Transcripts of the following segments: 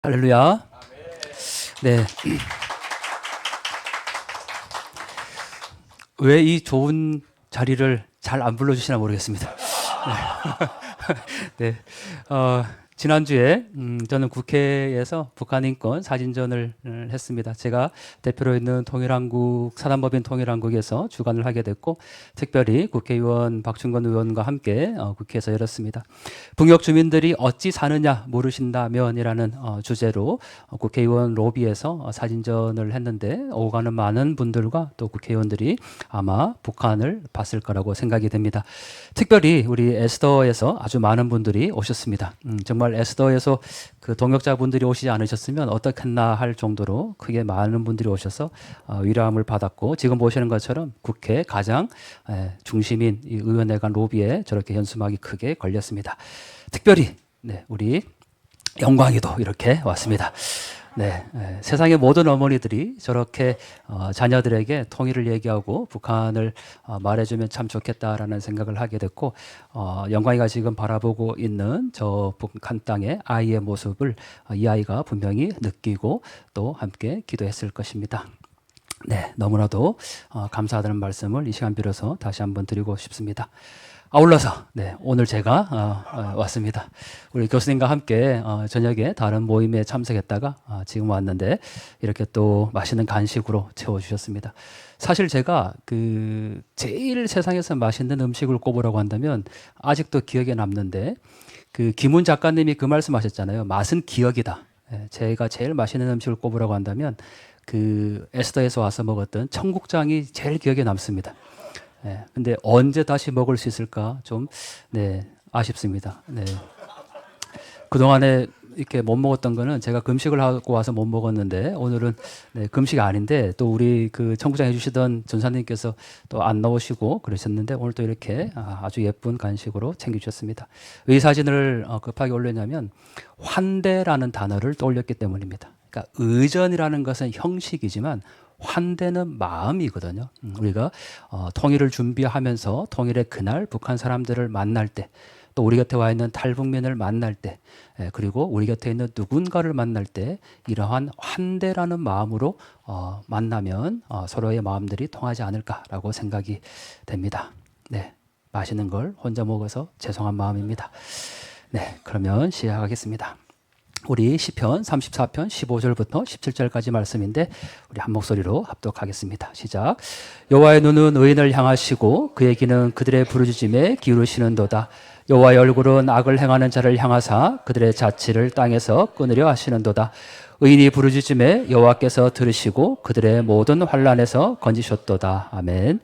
할렐루야. 네. 왜 이 좋은 자리를 잘 안 불러주시나 모르겠습니다. 네. 지난주에 저는 국회에서 북한 인권 사진전을 했습니다. 제가 대표로 있는 통일한국 사단법인 통일한국에서 주관을 하게 됐고, 특별히 국회의원 박충건 의원과 함께 국회에서 열었습니다. 북녘 주민들이 어찌 사느냐 모르신다면이라는 주제로 국회의원 로비에서 사진전을 했는데, 오가는 많은 분들과 또 국회의원들이 아마 북한을 봤을 거라고 생각이 됩니다. 특별히 우리 에스더에서 아주 많은 분들이 오셨습니다. 정말 에스더에서 그 동역자분들이 오시지 않으셨으면 어떻겠나 할 정도로 크게 많은 분들이 오셔서 위로함을 받았고, 지금 보시는 것처럼 국회 가장 중심인 이 의원회관 로비에 저렇게 현수막이 크게 걸렸습니다. 특별히 우리 영광이도 이렇게 왔습니다. 세상의 모든 어머니들이 저렇게 자녀들에게 통일을 얘기하고 북한을 말해주면 참 좋겠다라는 생각을 하게 됐고, 영광이가 지금 바라보고 있는 저 북한 땅의 아이의 모습을 이 아이가 분명히 느끼고 또 함께 기도했을 것입니다. 너무나도 감사하다는 말씀을 이 시간 빌어서 다시 한번 드리고 싶습니다. 아울러서 오늘 제가 왔습니다. 우리 교수님과 함께 저녁에 다른 모임에 참석했다가 지금 왔는데 이렇게 또 맛있는 간식으로 채워주셨습니다. 사실 제가 그 제일 세상에서 맛있는 음식을 꼽으라고 한다면 아직도 기억에 남는데, 그 김훈 작가님이 그 말씀하셨잖아요. 맛은 기억이다. 제가 제일 맛있는 음식을 꼽으라고 한다면 그 에스더에서 와서 먹었던 청국장이 제일 기억에 남습니다. 근데 언제 다시 먹을 수 있을까 좀 아쉽습니다. 그동안에 이렇게 못 먹었던 거는 제가 금식을 하고 와서 못 먹었는데, 오늘은 금식이 아닌데 또 우리 그 청국장 해주시던 전사님께서 또 안 나오시고 그러셨는데, 오늘 또 이렇게 아주 예쁜 간식으로 챙겨주셨습니다. 왜 이 사진을 급하게 올렸냐면 환대라는 단어를 떠올렸기 때문입니다. 그러니까 의전이라는 것은 형식이지만 환대는 마음이거든요. 우리가 통일을 준비하면서 통일의 그날 북한 사람들을 만날 때, 또 우리 곁에 와 있는 탈북민을 만날 때, 그리고 우리 곁에 있는 누군가를 만날 때 이러한 환대라는 마음으로 만나면 서로의 마음들이 통하지 않을까라고 생각이 됩니다. 맛있는 걸 혼자 먹어서 죄송한 마음입니다. 그러면 시작하겠습니다. 우리 시편 34편 15절부터 17절까지 말씀인데 우리 한 목소리로 합독하겠습니다. 시작. 여호와의 눈은 의인을 향하시고 그의 귀는 그들의 부르짖음에 기울이시는도다. 여호와의 얼굴은 악을 행하는 자를 향하사 그들의 자취를 땅에서 끊으려 하시는도다. 의인이 부르짖음에 여호와께서 들으시고 그들의 모든 환난에서 건지셨도다. 아멘.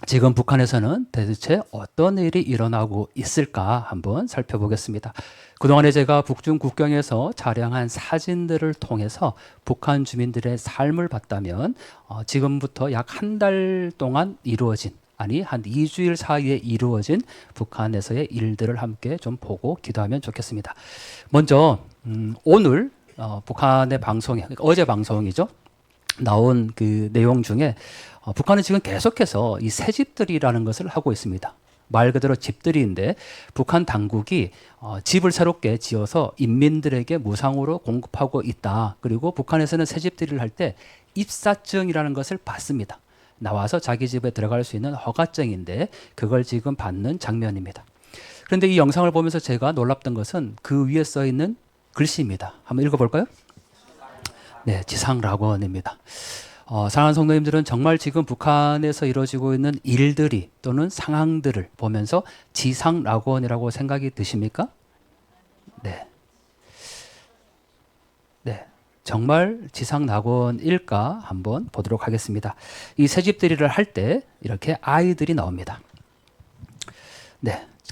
지금 북한에서는 대체 어떤 일이 일어나고 있을까 한번 살펴보겠습니다. 그동안에 제가 북중 국경에서 촬영한 사진들을 통해서 북한 주민들의 삶을 봤다면 지금부터 약 한 달 동안 이루어진, 아니 한 2주일 사이에 이루어진 북한에서의 일들을 함께 좀 보고 기도하면 좋겠습니다. 먼저 오늘 북한의 방송에, 어제 방송이죠, 나온 그 내용 중에 북한은 지금 계속해서 이 새집들이라는 것을 하고 있습니다. 말 그대로 집들이인데 북한 당국이 집을 새롭게 지어서 인민들에게 무상으로 공급하고 있다. 그리고 북한에서는 새집들이를 할 때 입사증이라는 것을 받습니다. 나와서 자기 집에 들어갈 수 있는 허가증인데 그걸 지금 받는 장면입니다. 그런데 이 영상을 보면서 제가 놀랍던 것은 그 위에 써 있는 글씨입니다. 한번 읽어볼까요? 지상락원입니다. 사랑하는 성도님들은 정말 지금 북한에서 이루어지고 있는 일들이 또는 상황들을 보면서 지상락원이라고 생각이 드십니까? 정말 지상락원일까 한번 보도록 하겠습니다. 이 새집들이를 할 때 이렇게 아이들이 나옵니다.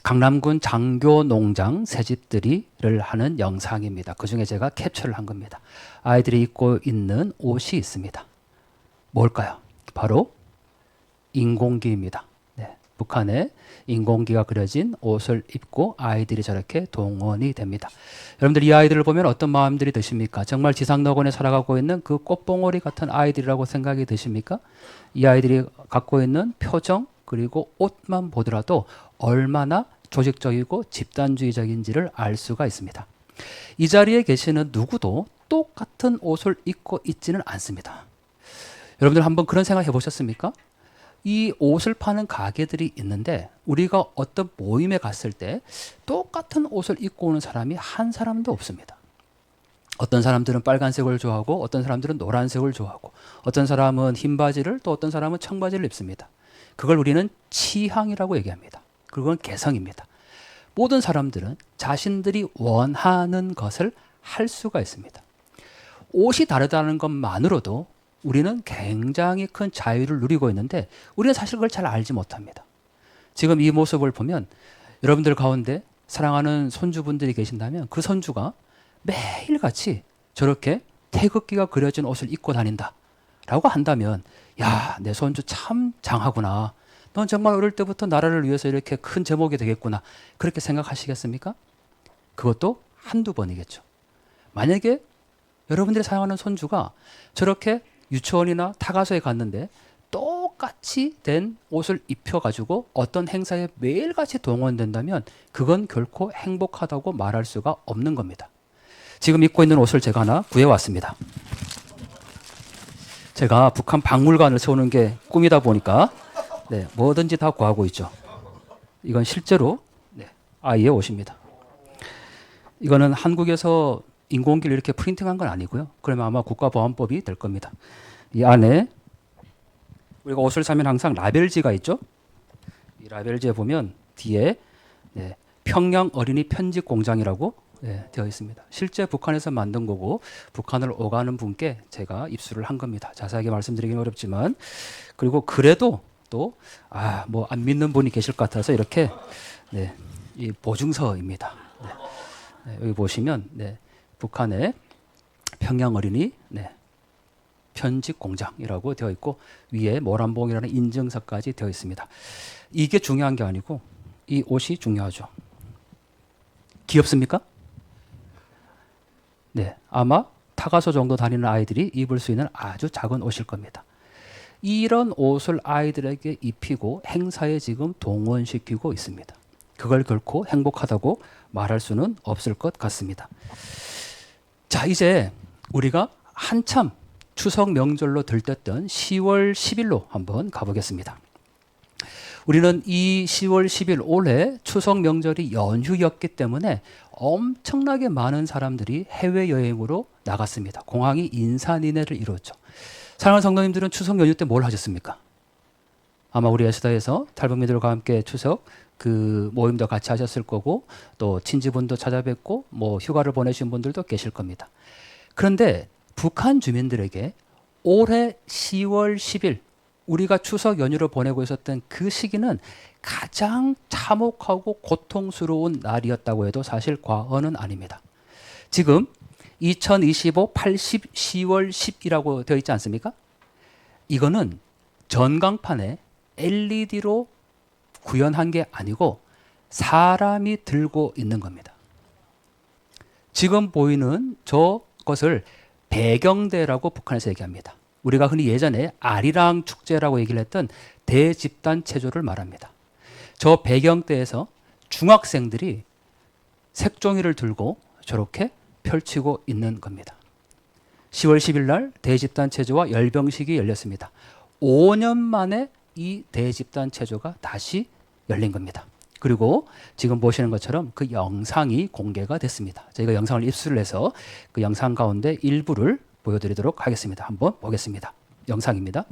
강남군 장교농장 새집들이를 하는 영상입니다. 그 중에 제가 캡처를 한 겁니다. 아이들이 입고 있는 옷이 있습니다. 뭘까요? 바로 인공기입니다. 북한의 인공기가 그려진 옷을 입고 아이들이 저렇게 동원이 됩니다. 여러분들 이 아이들을 보면 어떤 마음들이 드십니까? 정말 지상낙원에 살아가고 있는 그 꽃봉오리 같은 아이들이라고 생각이 드십니까? 이 아이들이 갖고 있는 표정 그리고 옷만 보더라도 얼마나 조직적이고 집단주의적인지를 알 수가 있습니다. 이 자리에 계시는 누구도 똑같은 옷을 입고 있지는 않습니다. 여러분들 한번 그런 생각 해보셨습니까? 이 옷을 파는 가게들이 있는데 우리가 어떤 모임에 갔을 때 똑같은 옷을 입고 오는 사람이 한 사람도 없습니다. 어떤 사람들은 빨간색을 좋아하고 어떤 사람들은 노란색을 좋아하고 어떤 사람은 흰 바지를 또 어떤 사람은 청바지를 입습니다. 그걸 우리는 취향이라고 얘기합니다. 그건 개성입니다. 모든 사람들은 자신들이 원하는 것을 할 수가 있습니다. 옷이 다르다는 것만으로도 우리는 굉장히 큰 자유를 누리고 있는데 우리는 사실 그걸 잘 알지 못합니다. 지금 이 모습을 보면 여러분들 가운데 사랑하는 손주분들이 계신다면 그 손주가 매일같이 저렇게 태극기가 그려진 옷을 입고 다닌다 라고 한다면 야, 내 손주 참 장하구나. 넌 정말 어릴 때부터 나라를 위해서 이렇게 큰 제목이 되겠구나. 그렇게 생각하시겠습니까? 그것도 한두 번이겠죠. 만약에 여러분들이 사랑하는 손주가 저렇게 유치원이나 타가소에 갔는데 똑같이 된 옷을 입혀가지고 어떤 행사에 매일같이 동원된다면 그건 결코 행복하다고 말할 수가 없는 겁니다. 지금 입고 있는 옷을 제가 하나 구해왔습니다. 제가 북한 박물관을 세우는 게 꿈이다 보니까 네, 뭐든지 다 구하고 있죠. 이건 실제로 아이의 옷입니다. 이거는 한국에서 인공기를 이렇게 프린팅한 건 아니고요. 그러면 아마 국가보안법이 될 겁니다. 이 안에 우리가 옷을 사면 항상 라벨지가 있죠. 이 라벨지에 보면 뒤에 평양 어린이 편집 공장이라고 되어 있습니다. 실제 북한에서 만든 거고 북한을 오가는 분께 제가 입수를 한 겁니다. 자세하게 말씀드리기는 어렵지만 그리고 그래도 또 뭐 안 믿는 분이 계실 것 같아서 이렇게 이 보증서입니다. 여기 보시면 북한의 평양 어린이 편집 공장이라고 되어 있고 위에 모란봉이라는 인증서까지 되어 있습니다. 이게 중요한 게 아니고 이 옷이 중요하죠. 귀엽습니까? 네, 아마 타가소 정도 다니는 아이들이 입을 수 있는 아주 작은 옷일 겁니다. 이런 옷을 아이들에게 입히고 행사에 지금 동원시키고 있습니다. 그걸 결코 행복하다고 말할 수는 없을 것 같습니다. 자, 이제 우리가 한참 추석 명절로 들떴던 10월 10일로 한번 가보겠습니다. 우리는 이 10월 10일 올해 추석 명절이 연휴였기 때문에 엄청나게 많은 사람들이 해외여행으로 나갔습니다. 공항이 인산인해를 이루었죠. 사랑하는 성도님들은 추석 연휴 때 뭘 하셨습니까? 아마 우리 에스더에서 탈북민들과 함께 추석 그 모임도 같이 하셨을 거고 또 친지분도 찾아뵙고 뭐 휴가를 보내신 분들도 계실 겁니다. 그런데 북한 주민들에게 올해 10월 10일 우리가 추석 연휴를 보내고 있었던 그 시기는 가장 참혹하고 고통스러운 날이었다고 해도 사실 과언은 아닙니다. 지금 2025 80 10월 10이라고 되어 있지 않습니까? 이거는 전광판에 LED로 구현한 게 아니고 사람이 들고 있는 겁니다. 지금 보이는 저것을 배경대라고 북한에서 얘기합니다. 우리가 흔히 예전에 아리랑 축제라고 얘기를 했던 대집단 체조를 말합니다. 저 배경대에서 중학생들이 색종이를 들고 저렇게 펼치고 있는 겁니다. 10월 10일 날 대집단 체조와 열병식이 열렸습니다. 5년 만에 이 대집단 체조가 다시 열린 겁니다. 그리고 지금 보시는 것처럼 그 영상이 공개가 됐습니다. 저희가 영상을 입수를 해서 그 영상 가운데 일부를 보여드리도록 하겠습니다. 한번 보겠습니다. 영상입니다.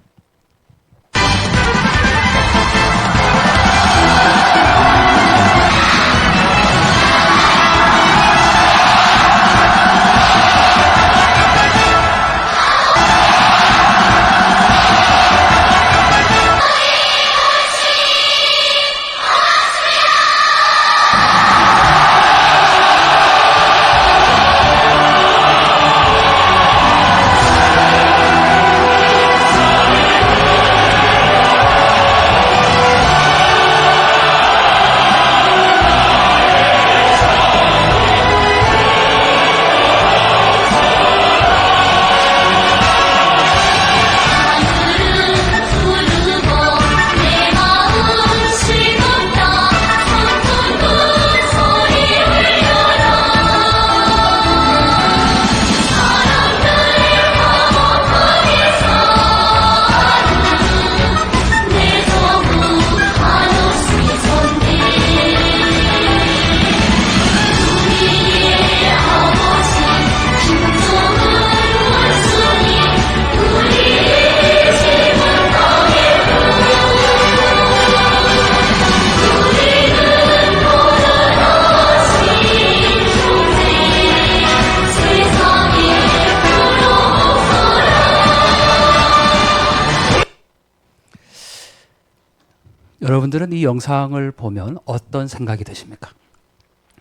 여러분들은 이 영상을 보면 어떤 생각이 드십니까?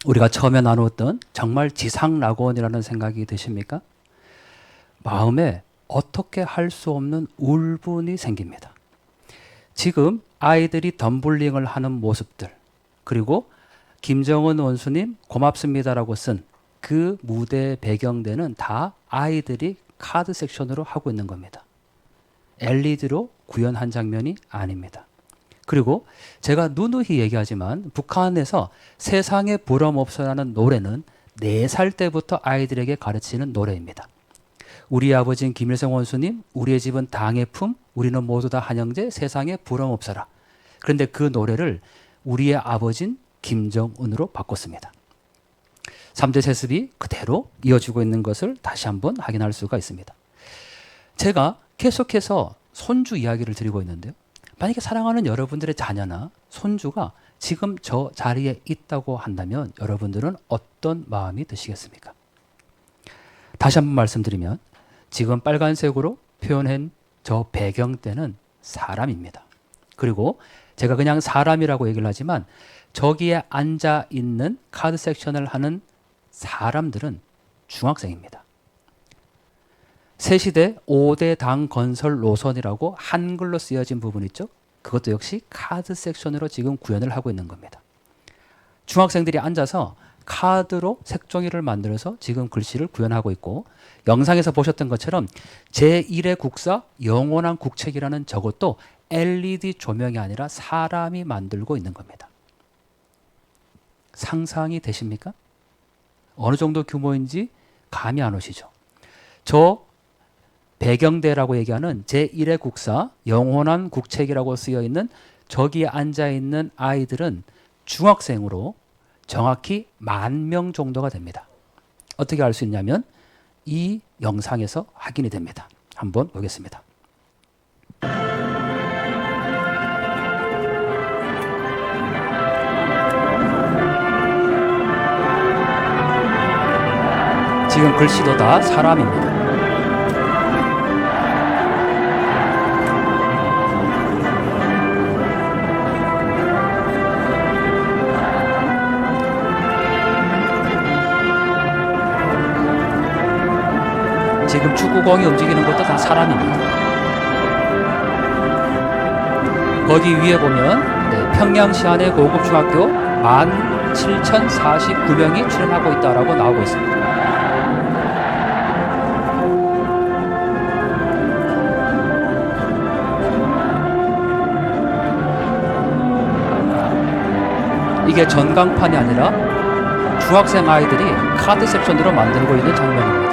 우리가 처음에 나누었던 정말 지상낙원이라는 생각이 드십니까? 마음에 어떻게 할 수 없는 울분이 생깁니다. 지금 아이들이 덤블링을 하는 모습들, 그리고 김정은 원수님 고맙습니다라고 쓴 그 무대 배경대는 다 아이들이 카드 섹션으로 하고 있는 겁니다. LED로 구현한 장면이 아닙니다. 그리고 제가 누누이 얘기하지만 북한에서 세상에 부럼없어라는 노래는 4살 때부터 아이들에게 가르치는 노래입니다. 우리 아버지인 김일성 원수님, 우리의 집은 당의 품, 우리는 모두 다 한형제, 세상에 부럼없어라. 그런데 그 노래를 우리의 아버지인 김정은으로 바꿨습니다. 3대 세습이 그대로 이어지고 있는 것을 다시 한번 확인할 수가 있습니다. 제가 계속해서 손주 이야기를 드리고 있는데요. 만약에 사랑하는 여러분들의 자녀나 손주가 지금 저 자리에 있다고 한다면 여러분들은 어떤 마음이 드시겠습니까? 다시 한번 말씀드리면 지금 빨간색으로 표현한 저 배경대는 사람입니다. 그리고 제가 그냥 사람이라고 얘기를 하지만 저기에 앉아 있는 카드 섹션을 하는 사람들은 중학생입니다. 새시대 5대 당 건설 노선이라고 한글로 쓰여진 부분 있죠? 그것도 역시 카드 sek션으로 지금 구현을 하고 있는 겁니다. 중학생들이 앉아서 카드로 색종이를 만들어서 지금 글씨를 구현하고 있고, 영상에서 보셨던 것처럼 제1의 국사 영원한 국책이라는 저것도 LED 조명이 아니라 사람이 만들고 있는 겁니다. 상상이 되십니까? 어느 정도 규모인지 감이 안 오시죠? 저 배경대라고 얘기하는 제1의 국사 영원한 국책이라고 쓰여있는 저기에 앉아있는 아이들은 중학생으로 정확히 10,000명 정도가 됩니다. 어떻게 알 수 있냐면 이 영상에서 확인이 됩니다. 한번 보겠습니다. 지금 글씨도 다 사람입니다. 지금 축구공이 움직이는 것도 다 사람입니다. 거기 위에 보면 평양시 안의 고급 중학교 17,049명이 출연하고 있다라고 나오고 있습니다. 이게 전광판이 아니라 중학생 아이들이 카드 섹션으로 만들고 있는 장면입니다.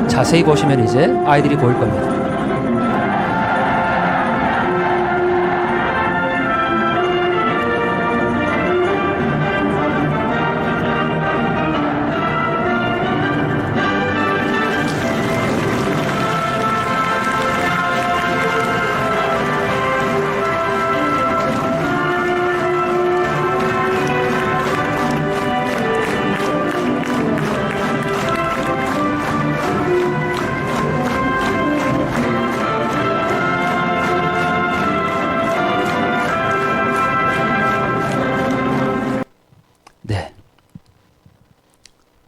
자세히 보시면 이제 아이들이 보일 겁니다.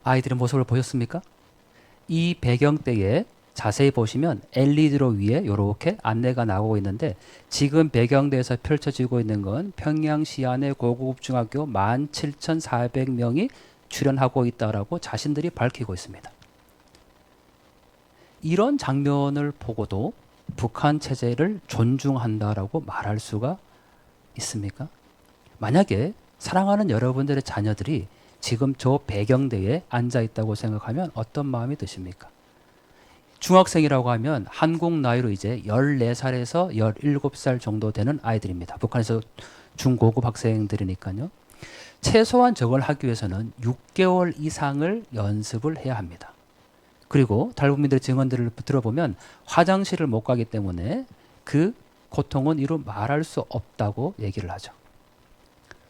아이들의 모습을 보셨습니까? 이 배경대에 자세히 보시면 LED로 위에 이렇게 안내가 나오고 있는데, 지금 배경대에서 펼쳐지고 있는 건 평양시 안의 고급 중학교 17,400명이 출연하고 있다라고 자신들이 밝히고 있습니다. 이런 장면을 보고도 북한 체제를 존중한다라고 말할 수가 있습니까? 만약에 사랑하는 여러분들의 자녀들이 지금 저 배경대에 앉아 있다고 생각하면 어떤 마음이 드십니까? 중학생이라고 하면 한국 나이로 이제 14살에서 17살 정도 되는 아이들입니다. 북한에서 중고급 학생들이니까요. 최소한 저걸 하기 위해서는 6개월 이상을 연습을 해야 합니다. 그리고 탈북민들의 증언들을 들어보면 화장실을 못 가기 때문에 그 고통은 이루 말할 수 없다고 얘기를 하죠.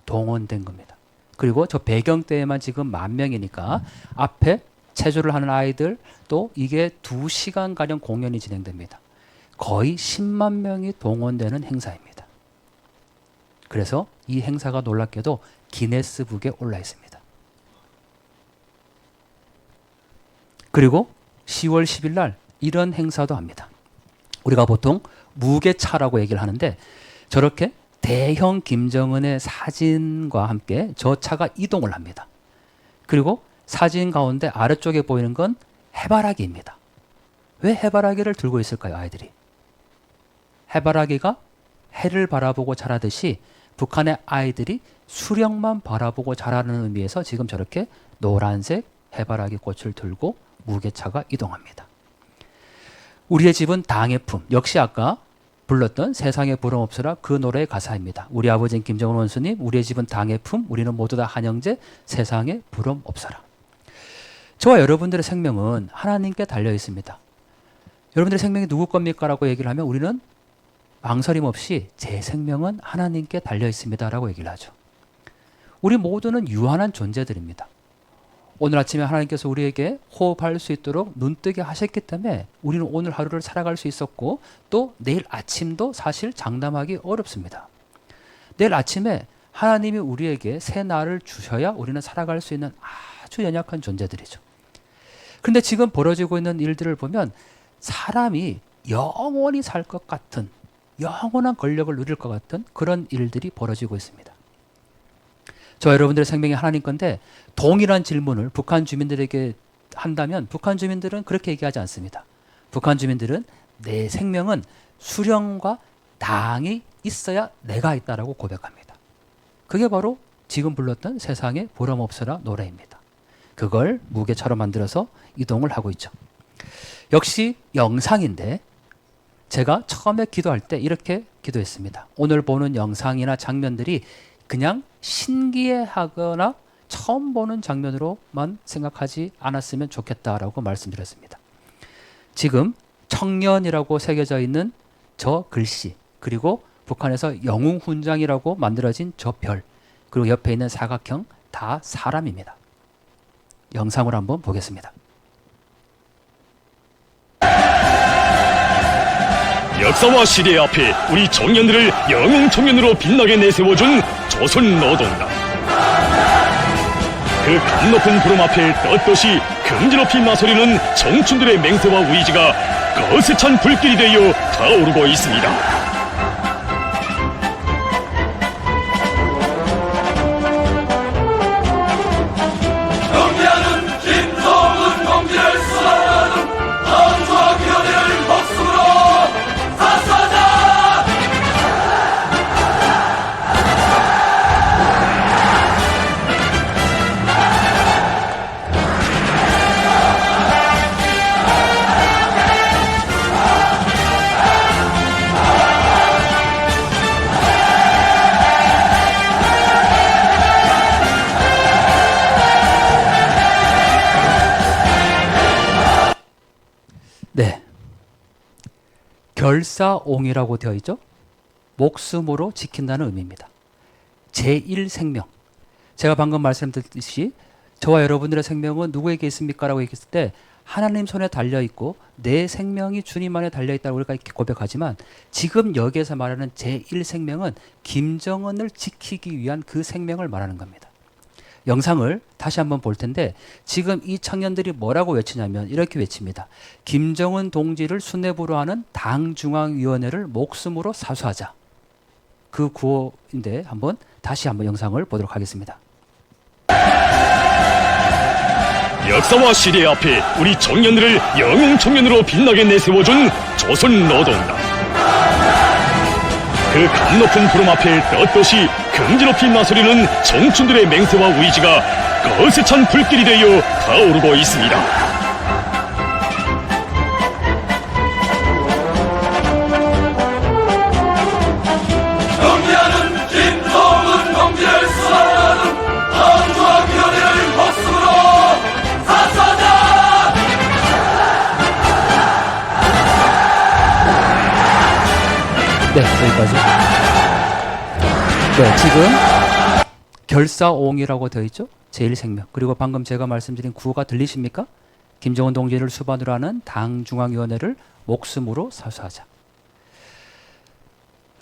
동원된 겁니다. 그리고 저 배경대에만 지금 10,000명이니까 앞에 체조를 하는 아이들 또 이게 2시간가량 공연이 진행됩니다. 거의 10만 명이 동원되는 행사입니다. 그래서 이 행사가 놀랍게도 기네스북에 올라 있습니다. 그리고 10월 10일 날 이런 행사도 합니다. 우리가 보통 무게차라고 얘기를 하는데 저렇게 대형 김정은의 사진과 함께 저 차가 이동을 합니다. 그리고 사진 가운데 아래쪽에 보이는 건 해바라기입니다. 왜 해바라기를 들고 있을까요, 아이들이? 해바라기가 해를 바라보고 자라듯이 북한의 아이들이 수령만 바라보고 자라는 의미에서 지금 저렇게 노란색 해바라기 꽃을 들고 무게차가 이동합니다. 우리의 집은 당의 품, 역시 아까 불렀던 세상에 부름 없어라 그 노래의 가사입니다. 우리 아버지인 김정은 원수님, 우리의 집은 당의 품, 우리는 모두 다 한영제, 세상에 부름 없어라. 저와 여러분들의 생명은 하나님께 달려 있습니다. 여러분들의 생명이 누구 겁니까? 라고 얘기를 하면 우리는 망설임 없이 제 생명은 하나님께 달려 있습니다 라고 얘기를 하죠. 우리 모두는 유한한 존재들입니다. 오늘 아침에 하나님께서 우리에게 호흡할 수 있도록 눈뜨게 하셨기 때문에 우리는 오늘 하루를 살아갈 수 있었고 또 내일 아침도 사실 장담하기 어렵습니다. 내일 아침에 하나님이 우리에게 새 날을 주셔야 우리는 살아갈 수 있는 아주 연약한 존재들이죠. 그런데 지금 벌어지고 있는 일들을 보면 사람이 영원히 살 것 같은, 영원한 권력을 누릴 것 같은 그런 일들이 벌어지고 있습니다. 저 여러분들의 생명이 하나님 건데 동일한 질문을 북한 주민들에게 한다면 북한 주민들은 그렇게 얘기하지 않습니다. 북한 주민들은 내 생명은 수령과 당이 있어야 내가 있다라고 고백합니다. 그게 바로 지금 불렀던 세상에 보람 없어라 노래입니다. 그걸 무게차로 만들어서 이동을 하고 있죠. 역시 영상인데 제가 처음에 기도할 때 이렇게 기도했습니다. 오늘 보는 영상이나 장면들이 그냥 신기해하거나 처음 보는 장면으로만 생각하지 않았으면 좋겠다라고 말씀드렸습니다. 지금 청년이라고 새겨져 있는 저 글씨, 그리고 북한에서 영웅훈장이라고 만들어진 저 별, 그리고 옆에 있는 사각형 다 사람입니다. 영상으로 한번 보겠습니다. 역사와 시대 앞에 우리 청년들을 영웅 청년으로 빛나게 내세워준 조선 노동당. 그 감높은 부름 앞에 떳떳이 긍지 높이 나서려는 청춘들의 맹세와 의지가 거세찬 불길이 되어 타오르고 있습니다. 경기하는 김정은 경기를 수상하는 당조와 위원회를 목숨으로 사수하자! 네, 결사옹이라고 되어 있죠. 목숨으로 지킨다는 의미입니다. 제1생명. 제가 방금 말씀드렸듯이 저와 여러분들의 생명은 누구에게 있습니까? 라고 얘기했을 때 하나님 손에 달려있고 내 생명이 주님 안에 달려있다고 우리가 이렇게 고백하지만 지금 여기에서 말하는 제1생명은 김정은을 지키기 위한 그 생명을 말하는 겁니다. 영상을 다시 한번 볼 텐데 지금 이 청년들이 뭐라고 외치냐면 이렇게 외칩니다. 김정은 동지를 수뇌부로 하는 당중앙위원회를 목숨으로 사수하자. 그 구호인데 다시 한번 영상을 보도록 하겠습니다. 역사와 시대 앞에 우리 청년들을 영웅 청년으로 빛나게 내세워준 조선 노동당. 그 감높은 부름 앞에 떳떳이 긍지 높이 나서려는 청춘들의 맹세와 의지가 거세찬 불길이 되어 타오르고 있습니다. 경기하는 김정은 경기를 수상하는 당조와 위원회를 목숨으로 사수하자! 네, 여기까지. 네, 지금 결사옹이라고 되어 있죠. 제1생명. 그리고 방금 제가 말씀드린 구호가 들리십니까? 김정은 동지를 수반으로 하는 당중앙위원회를 목숨으로 사수하자.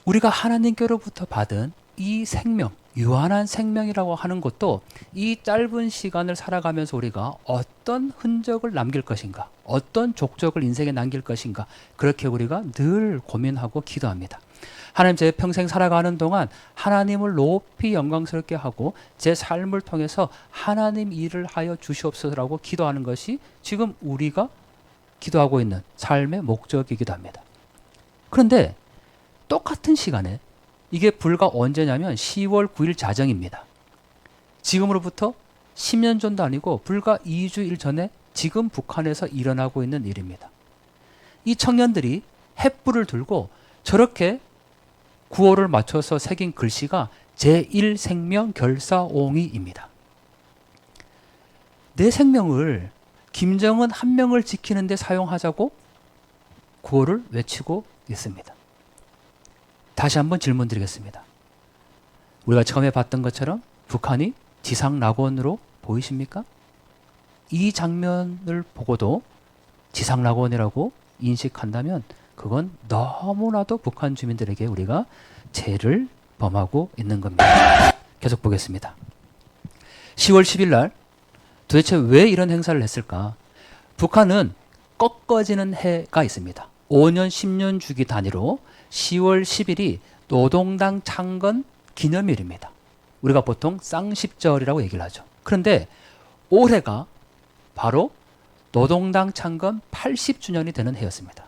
우리가 하나님께로부터 받은 이 생명, 유한한 생명이라고 하는 것도 이 짧은 시간을 살아가면서 우리가 어떤 흔적을 남길 것인가, 어떤 족적을 인생에 남길 것인가, 그렇게 우리가 늘 고민하고 기도합니다. 하나님, 제 평생 살아가는 동안 하나님을 높이 영광스럽게 하고 제 삶을 통해서 하나님 일을 하여 주시옵소서라고 기도하는 것이 지금 우리가 기도하고 있는 삶의 목적이기도 합니다. 그런데 똑같은 시간에, 이게 불과 언제냐면 10월 9일 자정입니다. 지금으로부터 10년 전도 아니고 불과 2주일 전에 지금 북한에서 일어나고 있는 일입니다. 이 청년들이 횃불을 들고 저렇게 구호를 맞춰서 새긴 글씨가 제1생명 결사옹이입니다. 내 생명을 김정은 한 명을 지키는 데 사용하자고 구호를 외치고 있습니다. 다시 한번 질문 드리겠습니다. 우리가 처음에 봤던 것처럼 북한이 지상 낙원으로 보이십니까? 이 장면을 보고도 지상 낙원이라고 인식한다면 그건 너무나도 북한 주민들에게 우리가 죄를 범하고 있는 겁니다. 계속 보겠습니다. 10월 10일 날 도대체 왜 이런 행사를 했을까? 북한은 꺾어지는 해가 있습니다. 5년, 10년 주기 단위로 10월 10일이 노동당 창건 기념일입니다. 우리가 보통 쌍십절이라고 얘기를 하죠. 그런데 올해가 바로 노동당 창건 80주년이 되는 해였습니다.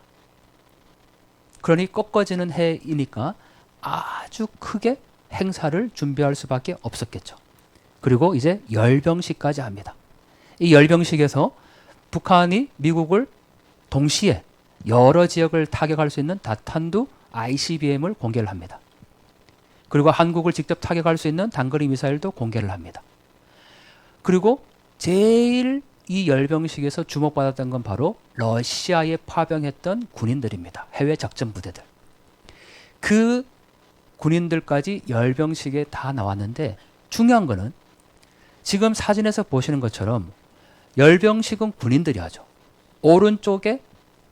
그러니 꺾어지는 해이니까 아주 크게 행사를 준비할 수밖에 없었겠죠. 그리고 이제 열병식까지 합니다. 이 열병식에서 북한이 미국을 동시에 여러 지역을 타격할 수 있는 다탄두 ICBM을 공개를 합니다. 그리고 한국을 직접 타격할 수 있는 단거리 미사일도 공개를 합니다. 그리고 제일 이 열병식에서 주목받았던 건 바로 러시아에 파병했던 군인들입니다. 해외 작전 부대들. 그 군인들까지 열병식에 다 나왔는데 중요한 거는 지금 사진에서 보시는 것처럼 열병식은 군인들이 하죠. 오른쪽에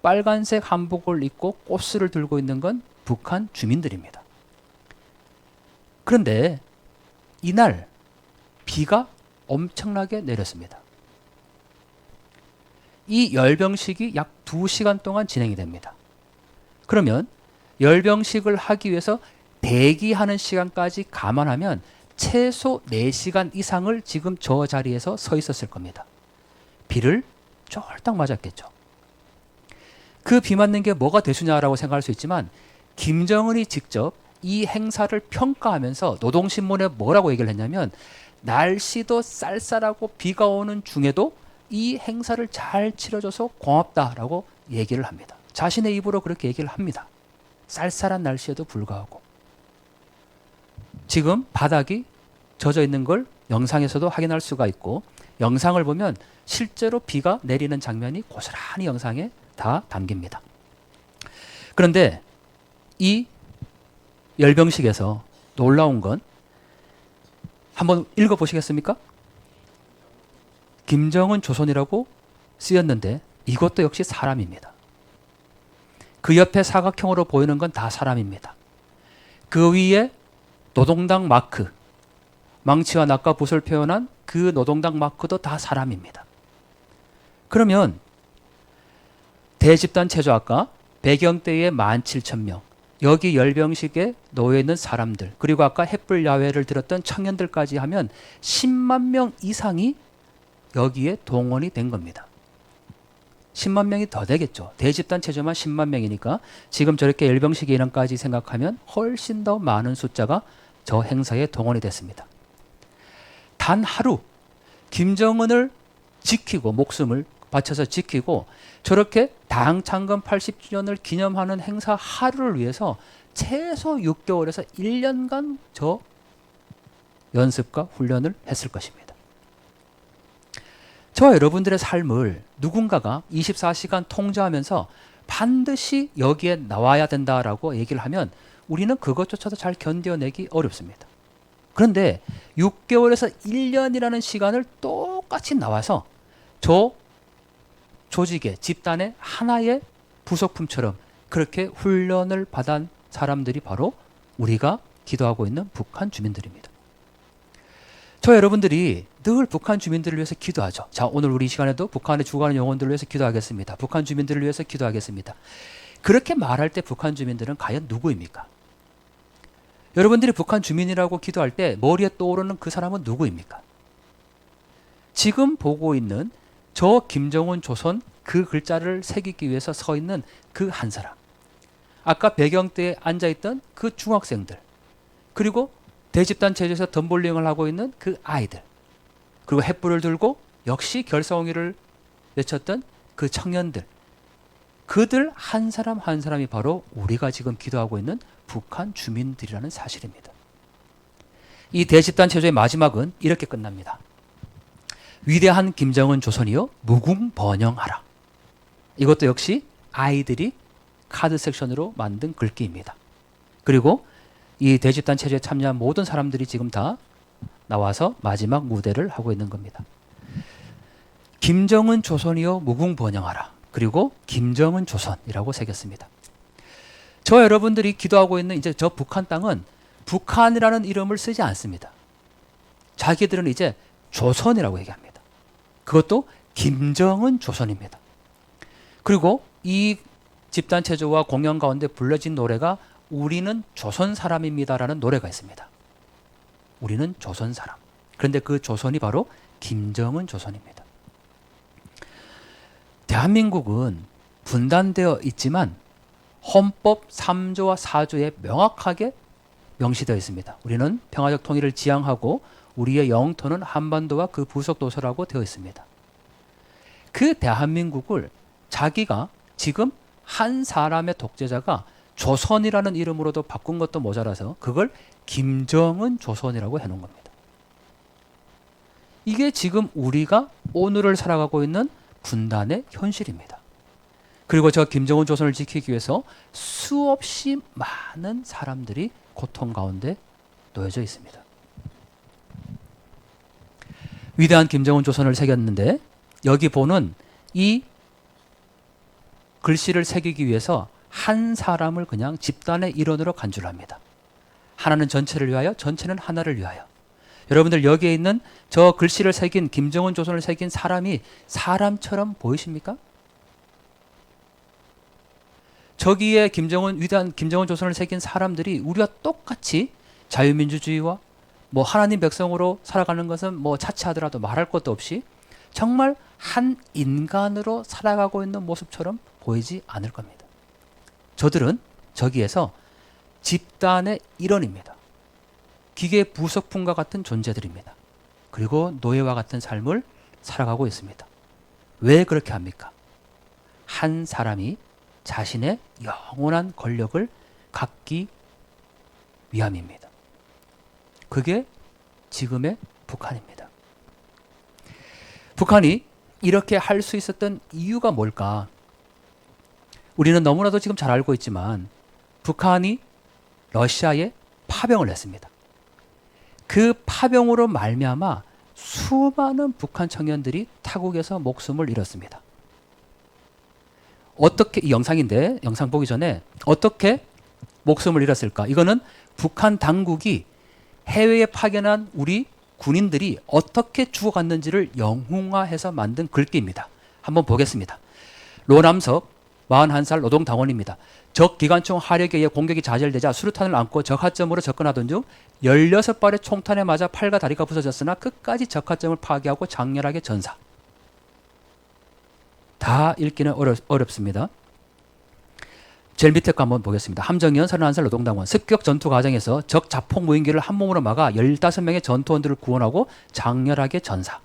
빨간색 한복을 입고 꽃술을 들고 있는 건 북한 주민들입니다. 그런데 이날 비가 엄청나게 내렸습니다. 이 열병식이 약 2시간 동안 진행이 됩니다. 그러면 열병식을 하기 위해서 대기하는 시간까지 감안하면 최소 4시간 이상을 지금 저 자리에서 서 있었을 겁니다. 비를 쫄딱 맞았겠죠. 그 비 맞는 게 뭐가 대수냐라고 생각할 수 있지만 김정은이 직접 이 행사를 평가하면서 노동신문에 뭐라고 얘기를 했냐면 날씨도 쌀쌀하고 비가 오는 중에도 이 행사를 잘 치러줘서 고맙다라고 얘기를 합니다. 자신의 입으로 그렇게 얘기를 합니다. 쌀쌀한 날씨에도 불구하고. 지금 바닥이 젖어 있는 걸 영상에서도 확인할 수가 있고 영상을 보면 실제로 비가 내리는 장면이 고스란히 영상에 다 담깁니다. 그런데 이 열병식에서 놀라운 건 한번 읽어보시겠습니까? 김정은 조선이라고 쓰였는데 이것도 역시 사람입니다. 그 옆에 사각형으로 보이는 건 다 사람입니다. 그 위에 노동당 마크, 망치와 낙과 붓을 표현한 그 노동당 마크도 다 사람입니다. 그러면 대집단 체조 아까 배경대에 17,000명, 여기 열병식에 놓여있는 사람들, 그리고 아까 횃불 야외를 들었던 청년들까지 하면 10만 명 이상이 여기에 동원이 된 겁니다. 10만 명이 더 되겠죠. 대집단 체조만 10만 명이니까 지금 저렇게 열병식 인원까지 생각하면 훨씬 더 많은 숫자가 저 행사에 동원이 됐습니다. 단 하루 김정은을 지키고 목숨을 바쳐서 지키고 저렇게 당 창건 80주년을 기념하는 행사 하루를 위해서 최소 6개월에서 1년간 저 연습과 훈련을 했을 것입니다. 저와 여러분들의 삶을 누군가가 24시간 통제하면서 반드시 여기에 나와야 된다라고 얘기를 하면 우리는 그것조차도 잘 견뎌내기 어렵습니다. 그런데 6개월에서 1년이라는 시간을 똑같이 나와서 저 조직의 집단의 하나의 부속품처럼 그렇게 훈련을 받은 사람들이 바로 우리가 기도하고 있는 북한 주민들입니다. 저 여러분들이 늘 북한 주민들을 위해서 기도하죠. 자, 오늘 우리 이 시간에도 북한에 죽어가는 영혼들을 위해서 기도하겠습니다. 북한 주민들을 위해서 기도하겠습니다. 그렇게 말할 때 북한 주민들은 과연 누구입니까? 여러분들이 북한 주민이라고 기도할 때 머리에 떠오르는 그 사람은 누구입니까? 지금 보고 있는 저 김정은 조선 그 글자를 새기기 위해서 서 있는 그 한 사람. 아까 배경대에 앉아있던 그 중학생들. 그리고 대집단 체제에서 덤볼링을 하고 있는 그 아이들. 그리고 횃불을 들고 역시 결사옹위를 외쳤던 그 청년들. 그들 한 사람 한 사람이 바로 우리가 지금 기도하고 있는 북한 주민들이라는 사실입니다. 이 대집단 체제의 마지막은 이렇게 끝납니다. 위대한 김정은 조선이여 무궁번영하라. 이것도 역시 아이들이 카드 섹션으로 만든 글귀입니다. 그리고 이 대집단 체제에 참여한 모든 사람들이 지금 다 나와서 마지막 무대를 하고 있는 겁니다. 김정은 조선이여 무궁번영하라. 그리고 김정은 조선이라고 새겼습니다. 저 여러분들이 기도하고 있는 이제 저 북한 땅은 북한이라는 이름을 쓰지 않습니다. 자기들은 이제 조선이라고 얘기합니다. 그것도 김정은 조선입니다. 그리고 이 집단 체조와 공연 가운데 불러진 노래가 우리는 조선 사람입니다라는 노래가 있습니다. 우리는 조선 사람. 그런데 그 조선이 바로 김정은 조선입니다. 대한민국은 분단되어 있지만 헌법 3조와 4조에 명확하게 명시되어 있습니다. 우리는 평화적 통일을 지향하고 우리의 영토는 한반도와 그 부속 도서라고 되어 있습니다. 그 대한민국을 자기가 지금 한 사람의 독재자가 조선이라는 이름으로도 바꾼 것도 모자라서 그걸 김정은 조선이라고 해놓은 겁니다. 이게 지금 우리가 오늘을 살아가고 있는 분단의 현실입니다. 그리고 저 김정은 조선을 지키기 위해서 수없이 많은 사람들이 고통 가운데 놓여져 있습니다. 위대한 김정은 조선을 새겼는데 여기 보는 이 글씨를 새기기 위해서 한 사람을 그냥 집단의 일원으로 간주를 합니다. 하나는 전체를 위하여, 전체는 하나를 위하여. 여러분들 여기에 있는 저 글씨를 새긴 김정은 조선을 새긴 사람이 사람처럼 보이십니까? 저기에 위대한 김정은 조선을 새긴 사람들이 우리와 똑같이 자유민주주의와 뭐 하나님 백성으로 살아가는 것은 뭐 차치하더라도 말할 것도 없이 정말 한 인간으로 살아가고 있는 모습처럼 보이지 않을 겁니다. 저들은 저기에서 집단의 일원입니다. 기계 부속품과 같은 존재들입니다. 그리고 노예와 같은 삶을 살아가고 있습니다. 왜 그렇게 합니까? 한 사람이 자신의 영원한 권력을 갖기 위함입니다. 그게 지금의 북한입니다. 북한이 이렇게 할 수 있었던 이유가 뭘까? 우리는 너무나도 지금 잘 알고 있지만 북한이 러시아에 파병을 했습니다. 그 파병으로 말미암아 수많은 북한 청년들이 타국에서 목숨을 잃었습니다. 어떻게, 이 영상인데 영상 보기 전에 어떻게 목숨을 잃었을까? 이거는 북한 당국이 해외에 파견한 우리 군인들이 어떻게 죽어갔는지를 영웅화해서 만든 글귀입니다. 한번 보겠습니다. 로남석 41살 노동당원입니다. 적 기관총 화력에 의해 공격이 자절되자 수류탄을 안고 적하점으로 접근하던 중 16발의 총탄에 맞아 팔과 다리가 부서졌으나 끝까지 적하점을 파괴하고 장렬하게 전사. 다 읽기는 어렵습니다. 제일 밑에 거 한번 보겠습니다. 함정현 31살 노동당원. 습격 전투 과정에서 적 자폭 무인기를 한 몸으로 막아 15명의 전투원들을 구원하고 장렬하게 전사.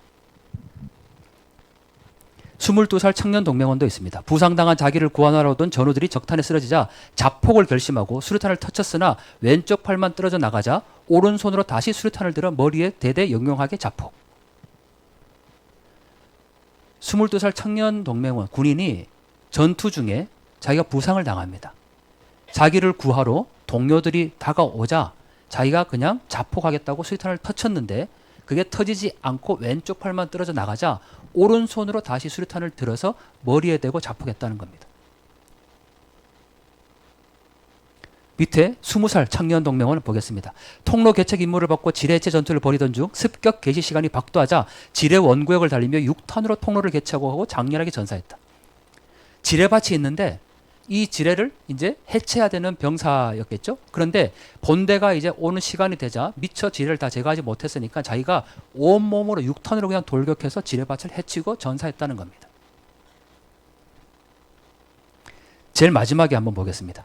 22살 청년 동명원도 있습니다. 부상당한 자기를 구원하러 오던 전우들이 적탄에 쓰러지자 자폭을 결심하고 수류탄을 터쳤으나 왼쪽 팔만 떨어져 나가자 오른손으로 다시 수류탄을 들어 머리에 대대 영영하게 자폭. 22살 청년 동명원 군인이 전투 중에 자기가 부상을 당합니다. 자기를 구하러 동료들이 다가오자 자기가 그냥 자폭하겠다고 수류탄을 터쳤는데 그게 터지지 않고 왼쪽 팔만 떨어져 나가자 오른손으로 다시 수류탄을 들어서 머리에 대고 자폭했다는 겁니다. 밑에 20살 청년 동명을 보겠습니다. 통로 개척 임무를 받고 지뢰해체 전투를 벌이던 중 습격 개시 시간이 박도하자 지뢰 원구역을 달리며 6탄으로 통로를 개척하고 장렬하게 전사했다. 지뢰밭이 있는데 이 지뢰를 이제 해체해야 되는 병사였겠죠. 그런데 본대가 이제 오는 시간이 되자 미처 지뢰를 다 제거하지 못했으니까 자기가 온몸으로 6턴으로 그냥 돌격해서 지뢰밭을 해치고 전사했다는 겁니다. 제일 마지막에 한번 보겠습니다.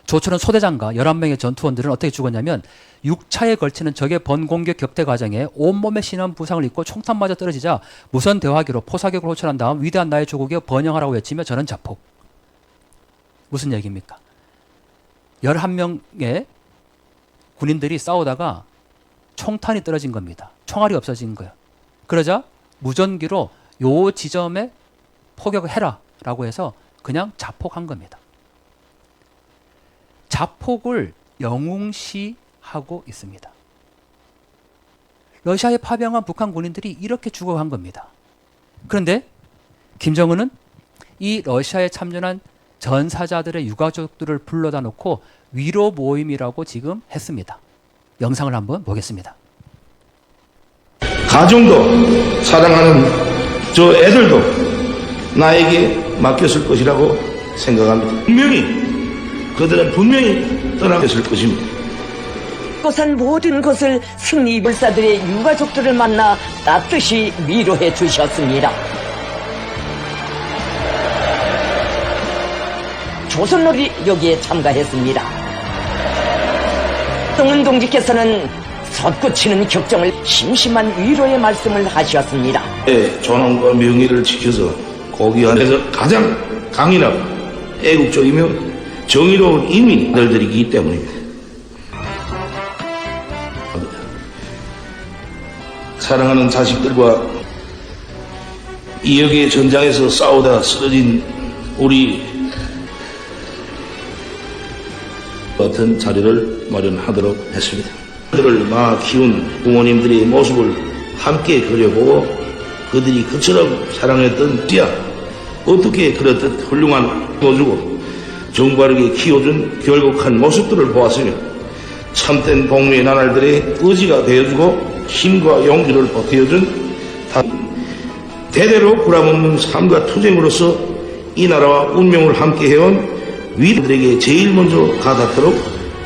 조철은 소대장과 11명의 전투원들은 어떻게 죽었냐면 6차에 걸치는 적의 번공격 격대 과정에 온몸에 심한 부상을 입고 총탄마저 떨어지자 무선 대화기로 포사격을 호출한 다음 위대한 나의 조국에 번영하라고 외치며 저는 자폭. 무슨 얘기입니까? 11명의 군인들이 싸우다가 총탄이 떨어진 겁니다. 총알이 없어진 거예요. 그러자 무전기로 요 지점에 포격을 해라 라고 해서 그냥 자폭한 겁니다. 자폭을 영웅시하고 있습니다. 러시아에 파병한 북한 군인들이 이렇게 죽어간 겁니다. 그런데 김정은은 이 러시아에 참전한 전사자들의 유가족들을 불러다 놓고 위로 모임이라고 지금 했습니다. 영상을 한번 보겠습니다. 가정도 사랑하는 저 애들도 나에게 맡겼을 것이라고 생각합니다. 그들은 분명히 떠나갔을 것입니다. 고산 모든 것을 승리불사들의 유가족들을 만나 따뜻이 위로해 주셨습니다. 조선놀이 여기에 참가했습니다. 동은 동지께서는 솟구치는 격정을 심심한 위로의 말씀을 하셨습니다. 존엄과 명예를 지켜서 고기 안에서 가장 강인하고 애국적이며 정의로운 인민들이기 때문입니다. 사랑하는 자식들과 이역의 전장에서 싸우다 쓰러진 우리 같은 자리를 마련하도록 했습니다. 그들을 키운 부모님들의 모습을 함께 그려보고 그들이 그처럼 사랑했던 띠야 어떻게 그렇듯 훌륭한 키워주고 정바르게 키워준 결국한 모습들을 보았으며 참된 복무의 나날들의 의지가 되어주고 힘과 용기를 보태어준 대대로 불암없는 삶과 투쟁으로서 이 나라와 운명을 함께 해온 위들에게 제일 먼저 가닿도록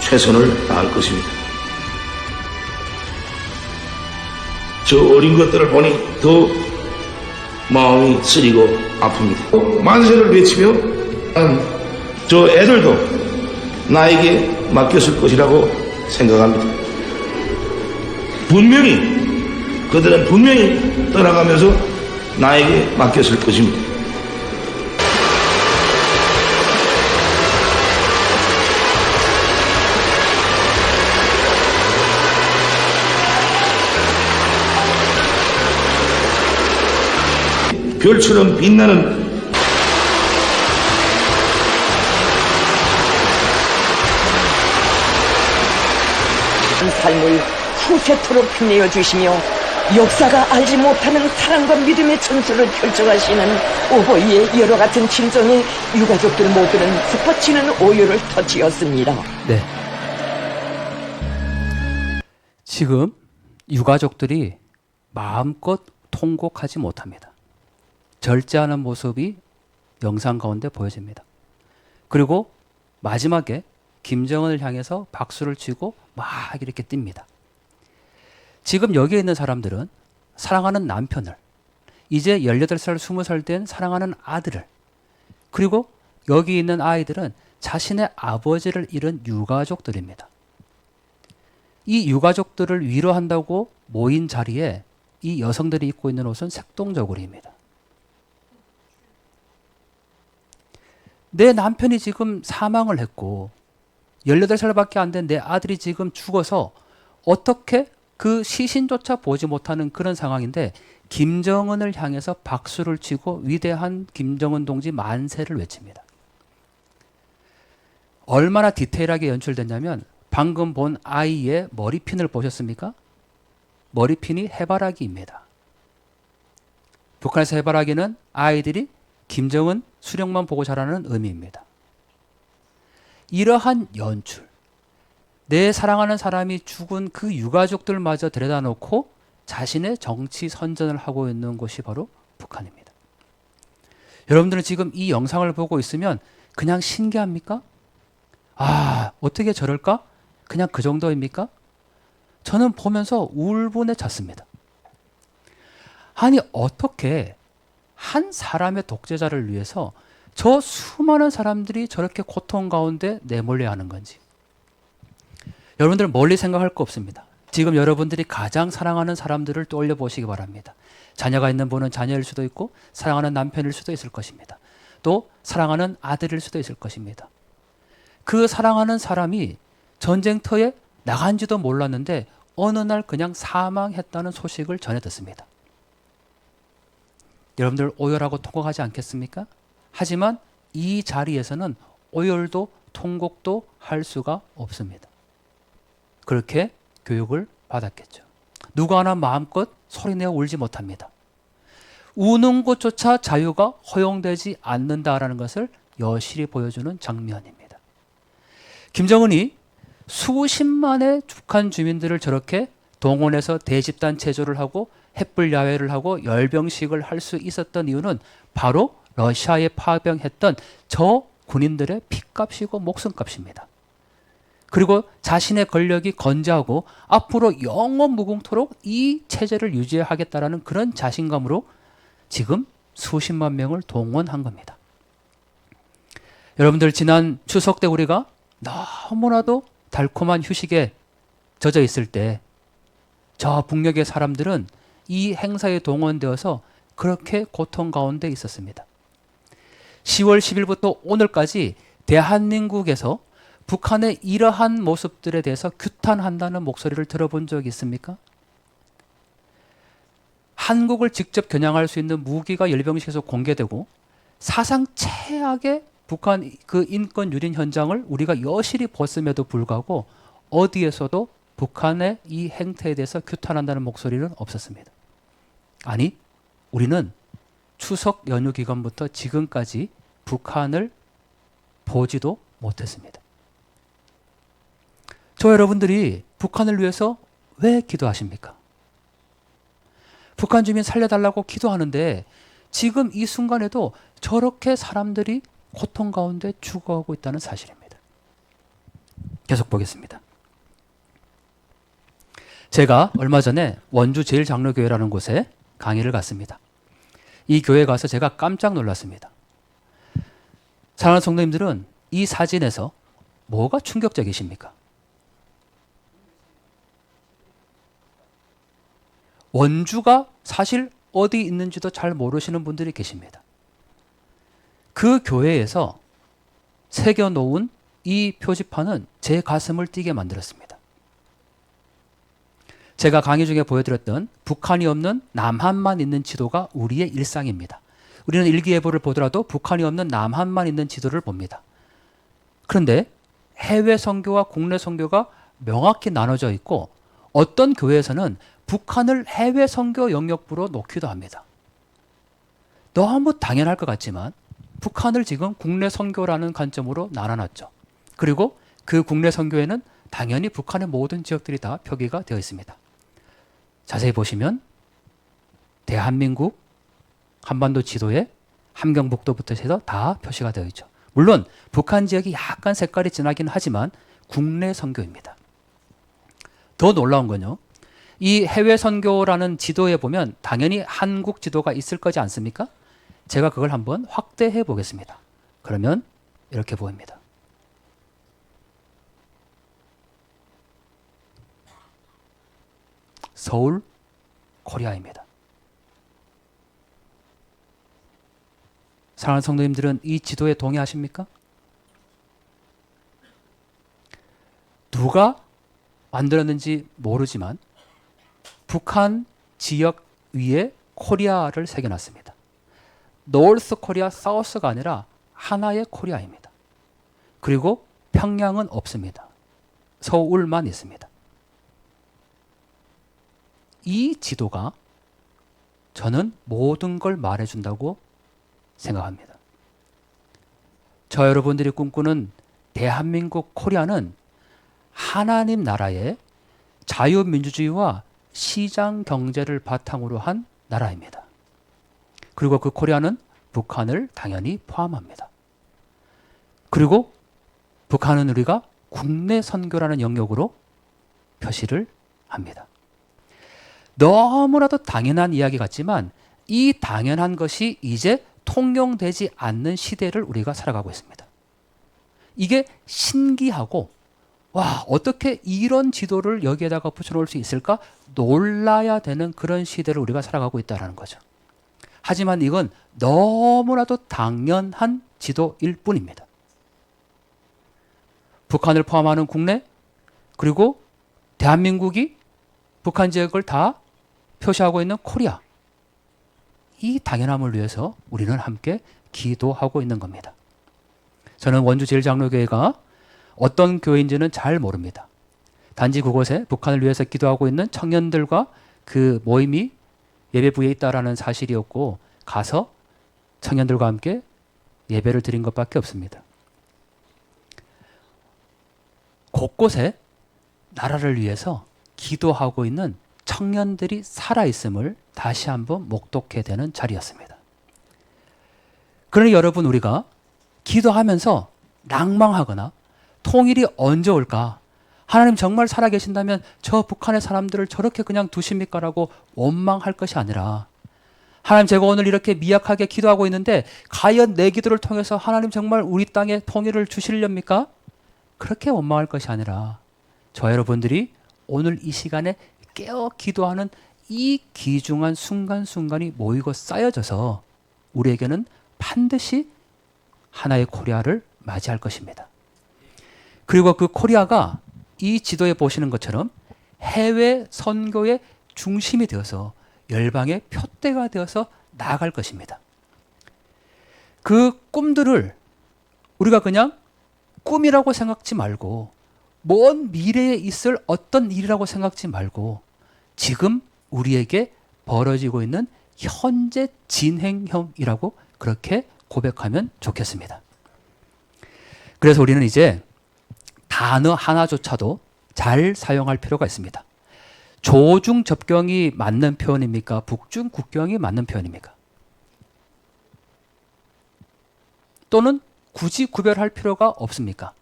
최선을 다할 것입니다. 저 어린 것들을 보니 더 마음이 쓰리고 아픕니다. 만세를 외치며 저 애들도 나에게 맡겼을 것이라고 생각합니다. 그들은 분명히 떠나가면서 나에게 맡겼을 것입니다. 별처럼 빛나는 삶을 후세토록 빛내어 주시며 역사가 알지 못하는 사랑과 믿음의 전술을 펼쳐가시는 오호이의 여러 같은 진정에 유가족들 모두는 덮어치는 오유를 터치었습니다. 네. 지금 유가족들이 마음껏 통곡하지 못합니다. 절제하는 모습이 영상 가운데 보여집니다. 그리고 마지막에 김정은을 향해서 박수를 치고 막 이렇게 띱니다. 지금 여기에 있는 사람들은 사랑하는 남편을, 이제 18살, 20살 된 사랑하는 아들을, 그리고 여기 있는 아이들은 자신의 아버지를 잃은 유가족들입니다. 이 유가족들을 위로한다고 모인 자리에 이 여성들이 입고 있는 옷은 색동저고리입니다. 내 남편이 지금 사망을 했고 18살밖에 안 된 내 아들이 지금 죽어서 어떻게 그 시신조차 보지 못하는 그런 상황인데 김정은을 향해서 박수를 치고 위대한 김정은 동지 만세를 외칩니다. 얼마나 디테일하게 연출됐냐면 방금 본 아이의 머리핀을 보셨습니까? 머리핀이 해바라기입니다. 북한에서 해바라기는 아이들이 김정은 수령만 보고 자라는 의미입니다. 이러한 연출, 내 사랑하는 사람이 죽은 그 유가족들마저 데려다 놓고 자신의 정치 선전을 하고 있는 곳이 바로 북한입니다. 여러분들은 지금 이 영상을 보고 있으면 그냥 신기합니까? 아, 어떻게 저럴까? 그냥 그 정도입니까? 저는 보면서 울분에 찼습니다. 아니, 어떻게 한 사람의 독재자를 위해서 저 수많은 사람들이 저렇게 고통 가운데 내몰려야 하는 건지. 여러분들 멀리 생각할 거 없습니다. 지금 여러분들이 가장 사랑하는 사람들을 떠올려 보시기 바랍니다. 자녀가 있는 분은 자녀일 수도 있고 사랑하는 남편일 수도 있을 것입니다. 또 사랑하는 아들일 수도 있을 것입니다. 그 사랑하는 사람이 전쟁터에 나간지도 몰랐는데 어느 날 그냥 사망했다는 소식을 전해 듣습니다. 여러분들 오열하고 통곡하지 않겠습니까? 하지만 이 자리에서는 오열도 통곡도 할 수가 없습니다. 그렇게 교육을 받았겠죠. 누구 하나 마음껏 소리내어 울지 못합니다. 우는 것조차 자유가 허용되지 않는다라는 것을 여실히 보여주는 장면입니다. 김정은이 수십만의 북한 주민들을 저렇게 동원해서 대집단 체조를 하고 햇불 야외를 하고 열병식을 할 수 있었던 이유는 바로 러시아에 파병했던 저 군인들의 피값이고 목숨값입니다. 그리고 자신의 권력이 건재하고 앞으로 영원 무궁토록 이 체제를 유지하겠다라는 그런 자신감으로 지금 수십만 명을 동원한 겁니다. 여러분들 지난 추석 때 우리가 너무나도 달콤한 휴식에 젖어 있을 때 저 북녘의 사람들은 이 행사에 동원되어서 그렇게 고통 가운데 있었습니다. 10월 10일부터 오늘까지 대한민국에서 북한의 이러한 모습들에 대해서 규탄한다는 목소리를 들어본 적이 있습니까? 한국을 직접 겨냥할 수 있는 무기가 열병식에서 공개되고 사상 최악의 북한 그 인권 유린 현장을 우리가 여실히 봤음에도 불구하고 어디에서도 북한의 이 행태에 대해서 규탄한다는 목소리는 없었습니다. 아니, 우리는 추석 연휴 기간부터 지금까지 북한을 보지도 못했습니다. 저 여러분들이 북한을 위해서 왜 기도하십니까? 북한 주민 살려달라고 기도하는데 지금 이 순간에도 저렇게 사람들이 고통 가운데 죽어가고 있다는 사실입니다. 계속 보겠습니다. 제가 얼마 전에 원주 제일장로교회라는 곳에 강의를 갔습니다. 이 교회에 가서 제가 깜짝 놀랐습니다. 사랑하는 성도님들은 이 사진에서 뭐가 충격적이십니까? 원주가 사실 어디 있는지도 잘 모르시는 분들이 계십니다. 그 교회에서 새겨놓은 이 표지판은 제 가슴을 뛰게 만들었습니다. 제가 강의 중에 보여드렸던 북한이 없는 남한만 있는 지도가 우리의 일상입니다. 우리는 일기예보를 보더라도 북한이 없는 남한만 있는 지도를 봅니다. 그런데 해외 선교와 국내 선교가 명확히 나눠져 있고 어떤 교회에서는 북한을 해외 선교 영역부로 놓기도 합니다. 너무 당연할 것 같지만 북한을 지금 국내 선교라는 관점으로 나눠놨죠. 그리고 그 국내 선교에는 당연히 북한의 모든 지역들이 다 표기가 되어 있습니다. 자세히 보시면 대한민국 한반도 지도에 함경북도부터 해서 다 표시가 되어 있죠. 물론 북한 지역이 약간 색깔이 진하긴 하지만 국내 선교입니다. 더 놀라운 건요. 이 해외 선교라는 지도에 보면 당연히 한국 지도가 있을 거지 않습니까? 제가 그걸 한번 확대해 보겠습니다. 그러면 이렇게 보입니다. 서울, 코리아입니다. 사랑하는 성도님들은 이 지도에 동의하십니까? 누가 만들었는지 모르지만 북한 지역 위에 코리아를 새겨놨습니다. 노스 코리아, 사우스가 아니라 하나의 코리아입니다. 그리고 평양은 없습니다. 서울만 있습니다. 이 지도가 저는 모든 걸 말해준다고 생각합니다. 저 여러분들이 꿈꾸는 대한민국 코리아는 하나님 나라의 자유민주주의와 시장 경제를 바탕으로 한 나라입니다. 그리고 그 코리아는 북한을 당연히 포함합니다. 그리고 북한은 우리가 국내 선교라는 영역으로 표시를 합니다. 너무나도 당연한 이야기 같지만 이 당연한 것이 이제 통용되지 않는 시대를 우리가 살아가고 있습니다. 이게 신기하고 와, 어떻게 이런 지도를 여기에다가 붙여놓을 수 있을까? 놀라야 되는 그런 시대를 우리가 살아가고 있다는 거죠. 하지만 이건 너무나도 당연한 지도일 뿐입니다. 북한을 포함하는 국내, 그리고 대한민국이 북한 지역을 다 표시하고 있는 코리아. 이 당연함을 위해서 우리는 함께 기도하고 있는 겁니다. 저는 원주 제일장로교회가 어떤 교회인지는 잘 모릅니다. 단지 그곳에 북한을 위해서 기도하고 있는 청년들과 그 모임이 예배부에 있다라는 사실이었고 가서 청년들과 함께 예배를 드린 것밖에 없습니다. 곳곳에 나라를 위해서 기도하고 있는 청년들이 살아있음을 다시 한번 목독해 되는 자리였습니다. 그러니 여러분, 우리가 기도하면서 낭망하거나 통일이 언제 올까? 하나님 정말 살아계신다면 저 북한의 사람들을 저렇게 그냥 두십니까? 라고 원망할 것이 아니라 하나님, 제가 오늘 이렇게 미약하게 기도하고 있는데 과연 내 기도를 통해서 하나님 정말 우리 땅에 통일을 주시렵니까? 그렇게 원망할 것이 아니라 저 여러분들이 오늘 이 시간에 깨어 기도하는 이 귀중한 순간순간이 모이고 쌓여져서 우리에게는 반드시 하나의 코리아를 맞이할 것입니다. 그리고 그 코리아가 이 지도에 보시는 것처럼 해외 선교의 중심이 되어서 열방의 표대가 되어서 나아갈 것입니다. 그 꿈들을 우리가 그냥 꿈이라고 생각지 말고 먼 미래에 있을 어떤 일이라고 생각지 말고 지금 우리에게 벌어지고 있는 현재 진행형이라고 그렇게 고백하면 좋겠습니다. 그래서 우리는 이제 단어 하나조차도 잘 사용할 필요가 있습니다. 조중 접경이 맞는 표현입니까? 북중 국경이 맞는 표현입니까? 또는 굳이 구별할 필요가 없습니까?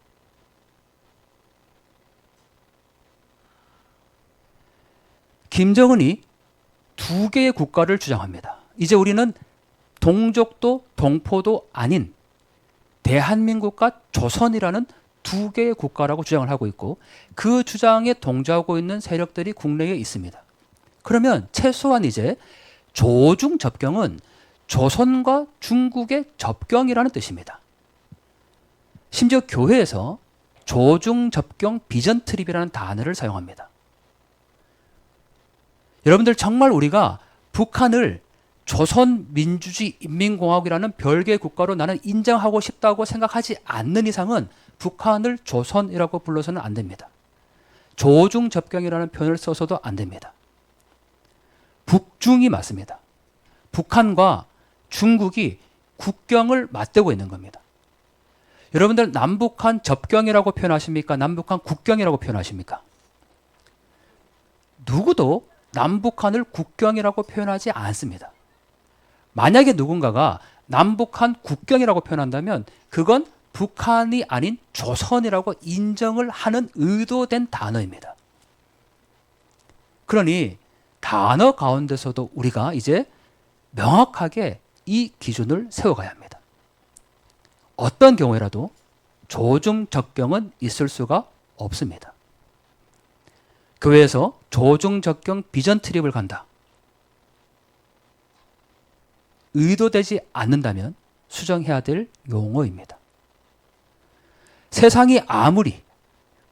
김정은이 두 개의 국가를 주장합니다. 이제 우리는 동족도 동포도 아닌 대한민국과 조선이라는 두 개의 국가라고 주장을 하고 있고 그 주장에 동조하고 있는 세력들이 국내에 있습니다. 그러면 최소한 이제 조중 접경은 조선과 중국의 접경이라는 뜻입니다. 심지어 교회에서 조중 접경 비전 트립이라는 단어를 사용합니다. 여러분들, 정말 우리가 북한을 조선민주주의 인민공화국이라는 별개의 국가로 나는 인정하고 싶다고 생각하지 않는 이상은 북한을 조선이라고 불러서는 안 됩니다. 조중 접경이라는 표현을 써서도 안 됩니다. 북중이 맞습니다. 북한과 중국이 국경을 맞대고 있는 겁니다. 여러분들, 남북한 접경이라고 표현하십니까? 남북한 국경이라고 표현하십니까? 누구도 남북한을 국경이라고 표현하지 않습니다. 만약에 누군가가 남북한 국경이라고 표현한다면 그건 북한이 아닌 조선이라고 인정을 하는 의도된 단어입니다. 그러니 단어 가운데서도 우리가 이제 명확하게 이 기준을 세워가야 합니다. 어떤 경우에라도 조중 접경은 있을 수가 없습니다. 교회에서 조중 접경 비전 트립을 간다. 의도되지 않는다면 수정해야 될 용어입니다. 세상이 아무리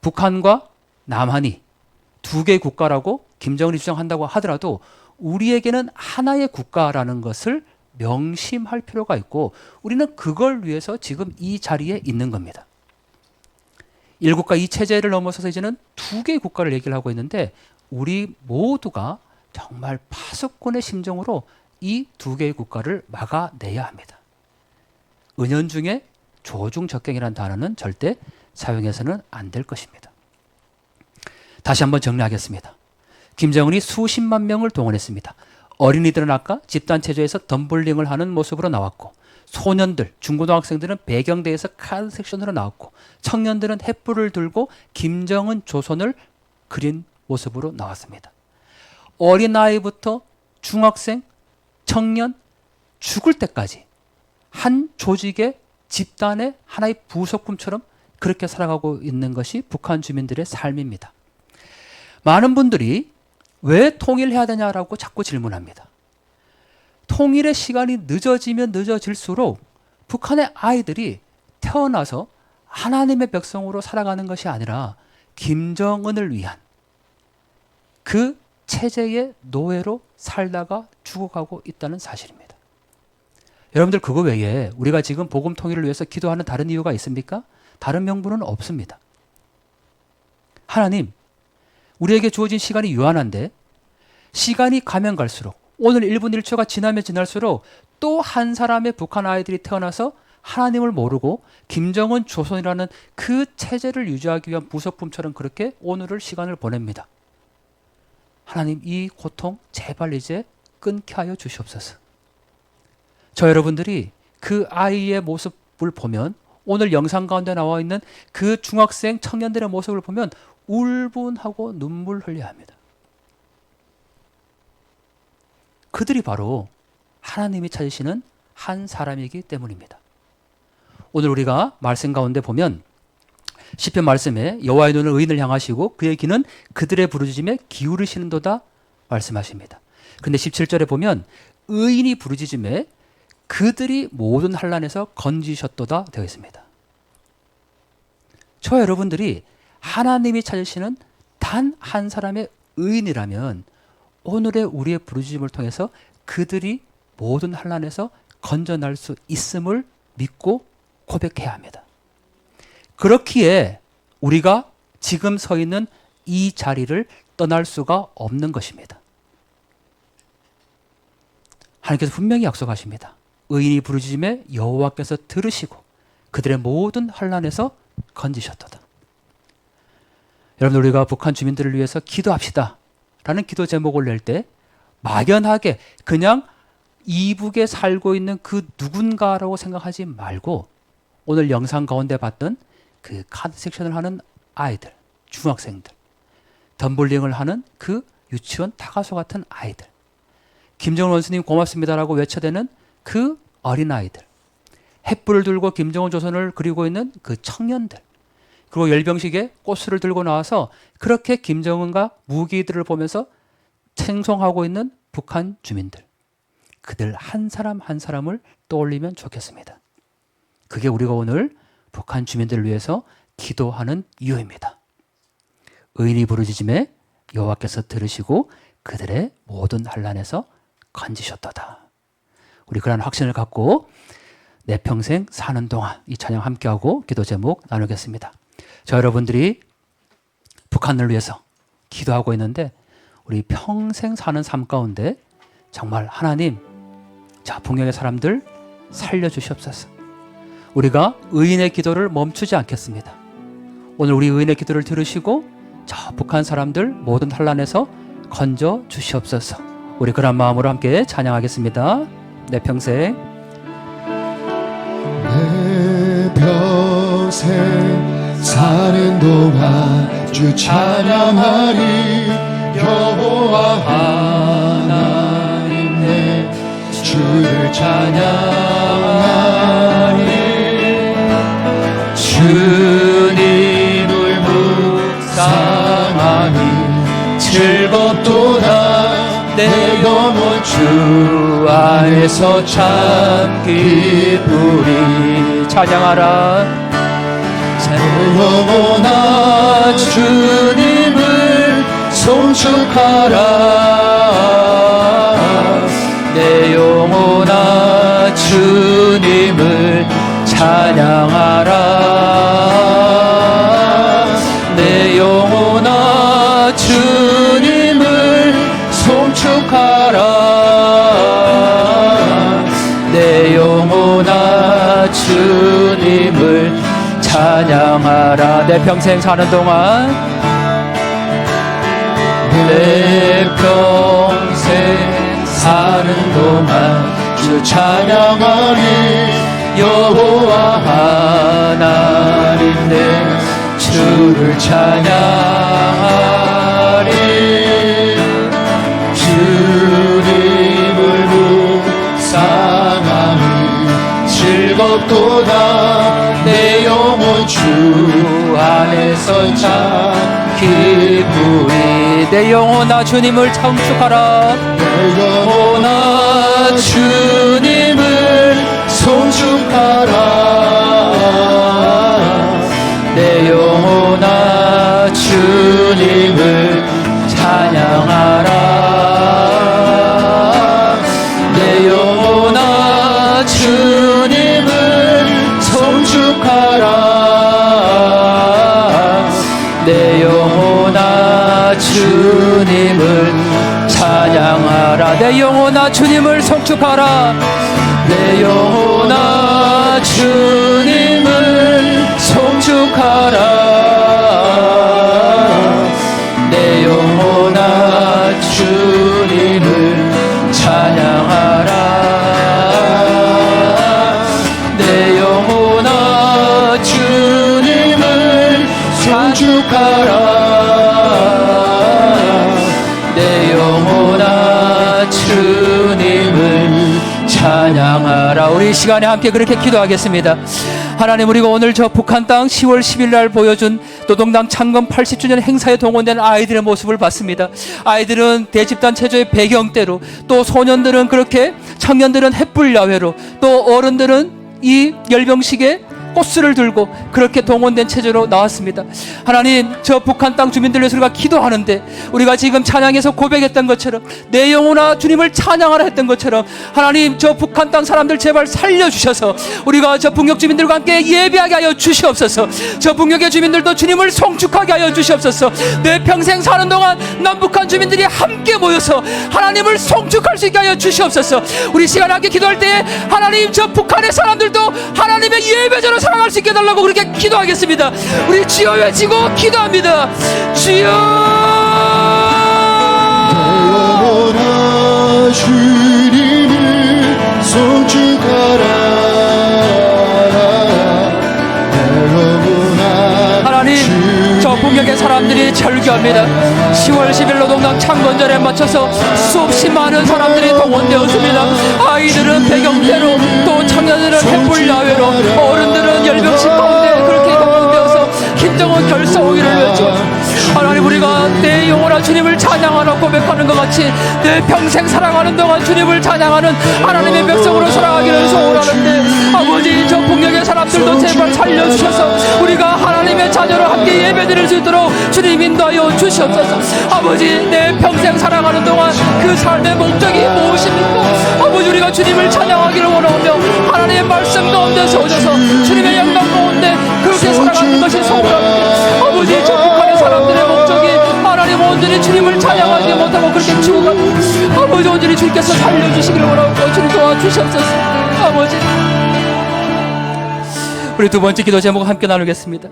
북한과 남한이 두 개의 국가라고 김정은이 주장한다고 하더라도 우리에게는 하나의 국가라는 것을 명심할 필요가 있고 우리는 그걸 위해서 지금 이 자리에 있는 겁니다. 1국가 2체제를 넘어서서 이제는 2개의 국가를 얘기를 하고 있는데 우리 모두가 정말 파수꾼의 심정으로 이 2개의 국가를 막아내야 합니다. 은연중에 조중적경이라는 단어는 절대 사용해서는 안 될 것입니다. 다시 한번 정리하겠습니다. 김정은이 수십만 명을 동원했습니다. 어린이들은 아까 집단체조에서 덤블링을 하는 모습으로 나왔고, 소년들, 중고등학생들은 배경대에서 카드 섹션으로 나왔고, 청년들은 횃불을 들고 김정은 조선을 그린 모습으로 나왔습니다. 어린아이부터 중학생, 청년, 죽을 때까지 한 조직의 집단의 하나의 부속품처럼 그렇게 살아가고 있는 것이 북한 주민들의 삶입니다. 많은 분들이 왜 통일해야 되냐라고 자꾸 질문합니다. 통일의 시간이 늦어지면 늦어질수록 북한의 아이들이 태어나서 하나님의 백성으로 살아가는 것이 아니라 김정은을 위한 그 체제의 노예로 살다가 죽어가고 있다는 사실입니다. 여러분들 그거 외에 우리가 지금 복음 통일을 위해서 기도하는 다른 이유가 있습니까? 다른 명분은 없습니다. 하나님, 우리에게 주어진 시간이 유한한데 시간이 가면 갈수록 오늘 1분 1초가 지나면 지날수록 또 한 사람의 북한 아이들이 태어나서 하나님을 모르고 김정은 조선이라는 그 체제를 유지하기 위한 부속품처럼 그렇게 오늘을 시간을 보냅니다. 하나님, 이 고통 제발 이제 끊게 하여 주시옵소서. 저 여러분들이 그 아이의 모습을 보면, 오늘 영상 가운데 나와 있는 그 중학생 청년들의 모습을 보면 울분하고 눈물 흘려야 합니다. 그들이 바로 하나님이 찾으시는 한 사람이기 때문입니다. 오늘 우리가 말씀 가운데 보면 시편 말씀에 여호와의 눈은 의인을 향하시고 그의 귀는 그들의 부르짖음에 기울이시는도다 말씀하십니다. 그런데 17절에 보면 의인이 부르짖음에 그들이 모든 환난에서 건지셨도다 되어 있습니다. 저 여러분들이 하나님이 찾으시는 단 한 사람의 의인이라면 오늘의 우리의 부르짖음을 통해서 그들이 모든 환난에서 건져날 수 있음을 믿고 고백해야 합니다. 그렇기에 우리가 지금 서 있는 이 자리를 떠날 수가 없는 것입니다. 하나님께서 분명히 약속하십니다. 의인이 부르짖음에 여호와께서 들으시고 그들의 모든 환난에서 건지셨도다. 여러분, 우리가 북한 주민들을 위해서 기도합시다 라는 기도 제목을 낼 때 막연하게 그냥 이북에 살고 있는 그 누군가라고 생각하지 말고 오늘 영상 가운데 봤던 그 카드 섹션을 하는 아이들, 중학생들, 덤블링을 하는 그 유치원 타가소 같은 아이들, 김정은 원수님 고맙습니다라고 외쳐대는 그 어린아이들, 횃불을 들고 김정은 조선을 그리고 있는 그 청년들, 그리고 열병식에 꽃을 들고 나와서 그렇게 김정은과 무기들을 보면서 생송하고 있는 북한 주민들, 그들 한 사람 한 사람을 떠올리면 좋겠습니다. 그게 우리가 오늘 북한 주민들을 위해서 기도하는 이유입니다. 의인이 부르짖음에 여호와께서 들으시고 그들의 모든 환난에서 건지셨도다. 우리 그런 확신을 갖고 내 평생 사는 동안 이 찬양 함께하고 기도 제목 나누겠습니다. 저 여러분들이 북한을 위해서 기도하고 있는데 우리 평생 사는 삶 가운데 정말 하나님, 자 북녘의 사람들 살려주시옵소서. 우리가 의인의 기도를 멈추지 않겠습니다. 오늘 우리 의인의 기도를 들으시고 저 북한 사람들 모든 환난에서 건져 주시옵소서. 우리 그런 마음으로 함께 찬양하겠습니다. 내 평생 내 평생 사는 동안 주 찬양하리. 여호와 하나님 내 주를 찬양하리. 주님을 묵상하니 즐겁도다. 내 영혼 주 안에서 참 기쁘리. 찬양하라. 내 영혼아 주님을 송축하라. 내 영혼아 주님을 찬양하라. 주님을 송축하라. 내 영혼아 주님을 찬양하라. 내 평생 사는 동안, 내 평생 사는 동안 주 찬양하리. 여호와 하나님 내 주를 찬양하리. 주님을 묵상하니 즐겁도다. 내 영혼 주 안에서 참 기쁘리. 내 영혼아 주님을 청축하라. 내 영혼아 주님을 송축하라. 내 영혼아 주님을 찬양하라. 내 영혼아 주님을 송축하라. 내 영혼아 주님을 찬양하라. 내 영혼아 주님을 송축하라. 내 영혼아 주님을 송축하라. 내 영혼아 주님을 찬양하라. 내 영혼아 주님을 송축하라. 내 영혼아 주님을 찬양하라. 우리 이 시간에 함께 그렇게 기도하겠습니다. 하나님, 우리가 오늘 저 북한 땅 10월 10일 날 보여준 노동당 창건 80주년 행사에 동원된 아이들의 모습을 봤습니다. 아이들은 대집단 체조의 배경대로, 또 소년들은 그렇게, 청년들은 햇불 야외로, 또 어른들은 이 열병식에 꽃술을 들고 그렇게 동원된 체제로 나왔습니다. 하나님, 저 북한 땅 주민들 위해서 우리가 기도하는데, 우리가 지금 찬양에서 고백했던 것처럼, 내 영혼아 주님을 찬양하라 했던 것처럼, 하나님 저 북한 땅 사람들 제발 살려주셔서 우리가 저 북녘 주민들과 함께 예배하게 하여 주시옵소서. 저 북녘의 주민들도 주님을 송축하게 하여 주시옵소서. 내 평생 사는 동안 남북한 주민들이 함께 모여서 하나님을 송축할 수 있게 하여 주시옵소서. 우리 시간 함께 기도할 때에 하나님 저 북한의 사람들도 하나님의 예배자로 살아갈 수 있게 해달라고 그렇게 기도하겠습니다. 우리 주여 외치고 기도합니다. 주여, 영원한 주님을 송축하라. 하나님, 저 북녘의 사람들이 절규합니다. 10월 10일 노동당 창건절에 맞춰서 수없이 많은 사람들이 동원되었습니다. 아이들은 배경대로, 또 청년들은 햇불 야외로, 어른들은 열병식 가운데 그렇게 동원되어서 김정은 결사오기를 외쳐, 하나님, 우리가 내 영혼아 주님을 찬양하라 고백하는 것 같이 내 평생 사랑하는 동안 주님을 찬양하는 하나님의 백성으로 살아가기를 소원하는데, 아버지 저 북녘의 사람들도 제발 살려주셔서 우리가 하나님의 자녀로 함께 예배드릴 수 있도록 주님 인도하여 주시옵소서. 아버지, 내 평생 사랑하는 동안 그 삶의 목적이 무엇입니까? 아버지, 우리가 주님을 찬양하기를 원하며 하나님의 말씀 가운데 서오셔서 주님의 영광 가운데 그렇게 살아가는 것이 소원합니다. 아버지, 저 북한의 사람들의 목적이 하나님 온전히 주님을 찬양하지 못하고 그렇게 죽어갑니다. 아버지, 온전히 주님께서 살려주시기를 원하고 주님 도와주시옵소서. 아버지, 우리 두 번째 기도 제목 함께 나누겠습니다.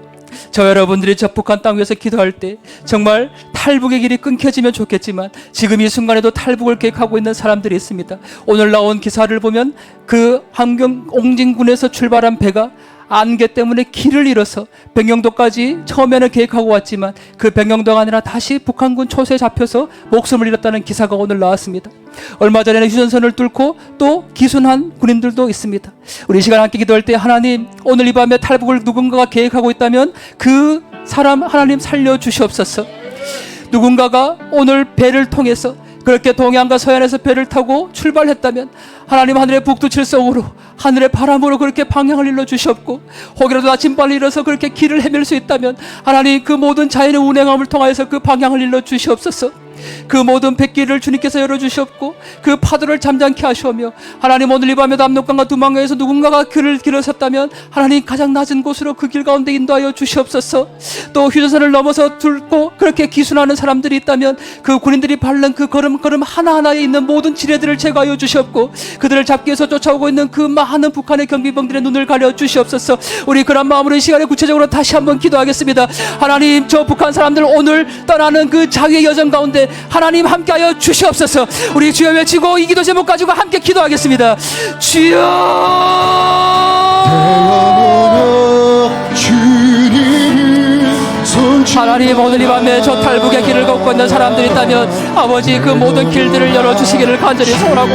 저 여러분들이 저 북한 땅 위에서 기도할 때 정말 탈북의 길이 끊겨지면 좋겠지만 지금 이 순간에도 탈북을 계획하고 있는 사람들이 있습니다. 오늘 나온 기사를 보면 그 함경 옹진군에서 출발한 배가 안개 때문에 길을 잃어서 백령도까지 처음에는 계획하고 왔지만 그 백령도가 아니라 다시 북한군 초소에 잡혀서 목숨을 잃었다는 기사가 오늘 나왔습니다. 얼마 전에는 휴전선을 뚫고 또 기순한 군인들도 있습니다. 우리 이 시간 함께 기도할 때, 하나님, 오늘 이 밤에 탈북을 누군가가 계획하고 있다면 그 사람 하나님 살려주시옵소서. 누군가가 오늘 배를 통해서 그렇게 동해안과 서해안에서 배를 타고 출발했다면 하나님, 하늘의 북두 칠성으로 하늘의 바람으로 그렇게 방향을 일러 주시옵고, 혹이라도 아침빨리 일어서 그렇게 길을 헤맬 수 있다면 하나님 그 모든 자연의 운행함을 통하여서 그 방향을 일러 주시옵소서. 그 모든 뱃길을 주님께서 열어주셨고 그 파도를 잠잠케 하시오며 하나님 오늘 이 밤에도 압록강과 두만강에서 누군가가 길을 길어섰다면 하나님 가장 낮은 곳으로 그 길 가운데 인도하여 주시옵소서. 또 휴전선을 넘어서 뚫고 그렇게 기순하는 사람들이 있다면 그 군인들이 밟는 그 걸음걸음 하나하나에 있는 모든 지뢰들을 제거하여 주시옵고 그들을 잡기 위해서 쫓아오고 있는 그 많은 북한의 경비병들의 눈을 가려 주시옵소서. 우리 그런 마음으로 이 시간에 구체적으로 다시 한번 기도하겠습니다. 하나님 저 북한 사람들 오늘 떠나는 그 자유의 여정 가운데 하나님 함께하여 주시옵소서. 우리 주여 외치고 이 기도 제목 가지고 함께 기도하겠습니다. 하나님 오늘 이 밤에 저 탈북의 길을 걷고 있는 사람들이 있다면 아버지 그 모든 길들을 열어주시기를 간절히 소원하고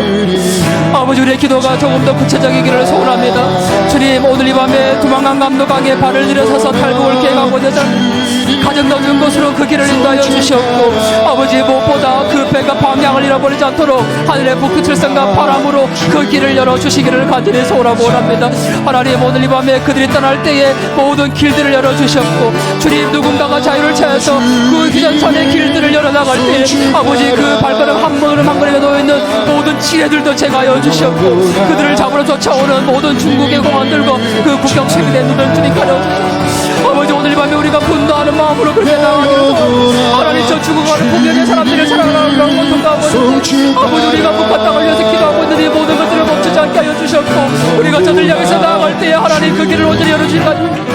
아버지 우리의 기도가 조금 더 구체적이기를 소원합니다. 주님 오늘 이 밤에 두만강 압록강에 발을 들여서서 탈북을 계획하고 있는 가정 넣은 곳으로 그 길을 인도하여 주시옵고 아버지 무엇보다 그 배가 방향을 잃어버리지 않도록 하늘의 북극칠성과 바람으로 그 길을 열어주시기를 간절히 소원하고 원합니다. 하나님 오늘 이 밤에 그들이 떠날 때에 모든 길들을 열어주셨고 주님 누군가가 자유를 찾아서 그 휴전선의 길들을 열어나갈 때 아버지 그 발걸음 한 걸음 한 걸음에 놓여있는 모든 지뢰들도 제거하여 주셨고 그들을 잡으러 쫓아오는 모든 중국의 공안들과 그 국경 시민의 눈을 주님 가려주셨고 아버지 오늘 이 밤에 우리가 분노하는 마음으로 그렇게 나아가기를 하나님 저 죽어가는 북경의 사람들을 사랑하는 것과 아버지 우리가 북한 땅을 위해서 기도하고 있는 이 모든 것들을 멈추지 않게 하여 주셨고 우리가 저들 향해서 나아갈 때에 하나님 그 길을 온전히 열어주시다니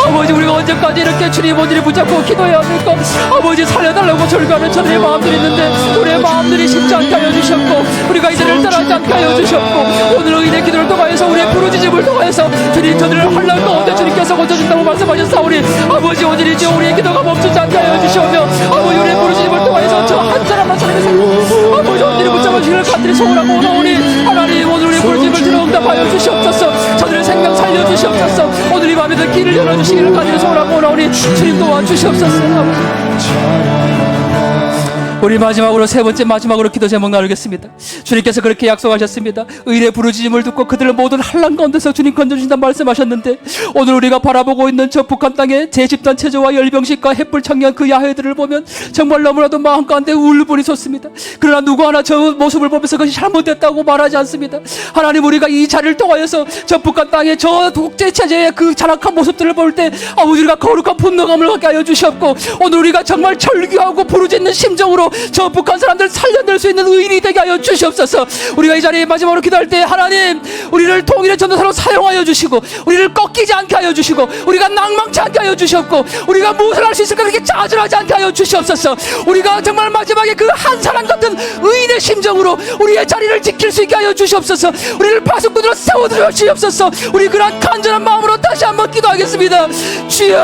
아버지 우리가 언제까지 이렇게 주님 온전히 붙잡고 기도해야 합니까? 아버지 살려달라고 절규하는 저들의 마음들이 있는데 우리의 마음들이 쉽지 않게 하여 주셨고 우리가 이들을 떠나지 않게 하여 주셨고 오늘 의인의 기도를 통하여서 우리의 부르짖음을 통하여서 주님 저들을 환난 가운데 주님께서 고쳐준다고 말씀하셨사오니 아버지 오늘이지 우리의 기도가 멈추지 않게 하여 주시오며 아버지 우리의 부르짖음을 통하여서 저 한 사람 한 사람의 삶 아버지 오늘이 붙잡아주시기를 간절히 소원하고 오나오니 하나님 오늘 우리의 부르짖음을 들어 응답하여 주시옵소서. 저들의 생명 살려주시옵소서. 오늘 이 밤에도 길을 열어주시기를 간절히 소원하고 오나오니 주님 도와주시옵소서. 우리 마지막으로 세 번째 마지막으로 기도 제목 나누겠습니다. 주님께서 그렇게 약속하셨습니다. 의인의 부르짖음을 듣고 그들을 모든 환난 가운데서 주님 건져주신다 말씀하셨는데 오늘 우리가 바라보고 있는 저 북한 땅의 제집단 체조와 열병식과 햇불 청년 그 야훼들을 보면 정말 너무나도 마음 가운데 울분이 솟습니다. 그러나 누구 하나 저 모습을 보면서 그것이 잘못됐다고 말하지 않습니다. 하나님 우리가 이 자리를 통하여서 저 북한 땅의 저 독재체제의 그 잔악한 모습들을 볼 때 아버지 우리가 거룩한 분노감을 갖게 하여 주시옵고 오늘 우리가 정말 절규하고 부르짖는 심정으로 저 북한 사람들 살려낼 수 있는 의인이 되게 하여 주시옵소서. 우리가 이 자리에 마지막으로 기도할 때 하나님 우리를 통일의 전도사로 사용하여 주시고 우리를 꺾이지 않게 하여 주시고 우리가 낭망치 않게 하여 주시옵고 우리가 무엇을 할 수 있을까 그렇게 좌절하지 않게 하여 주시옵소서. 우리가 정말 마지막에 그 한 사람 같은 의인의 심정으로 우리의 자리를 지킬 수 있게 하여 주시옵소서. 우리를 파수꾼으로 세워드려 주시옵소서. 우리 그런 간절한 마음으로 다시 한번 기도하겠습니다. 주여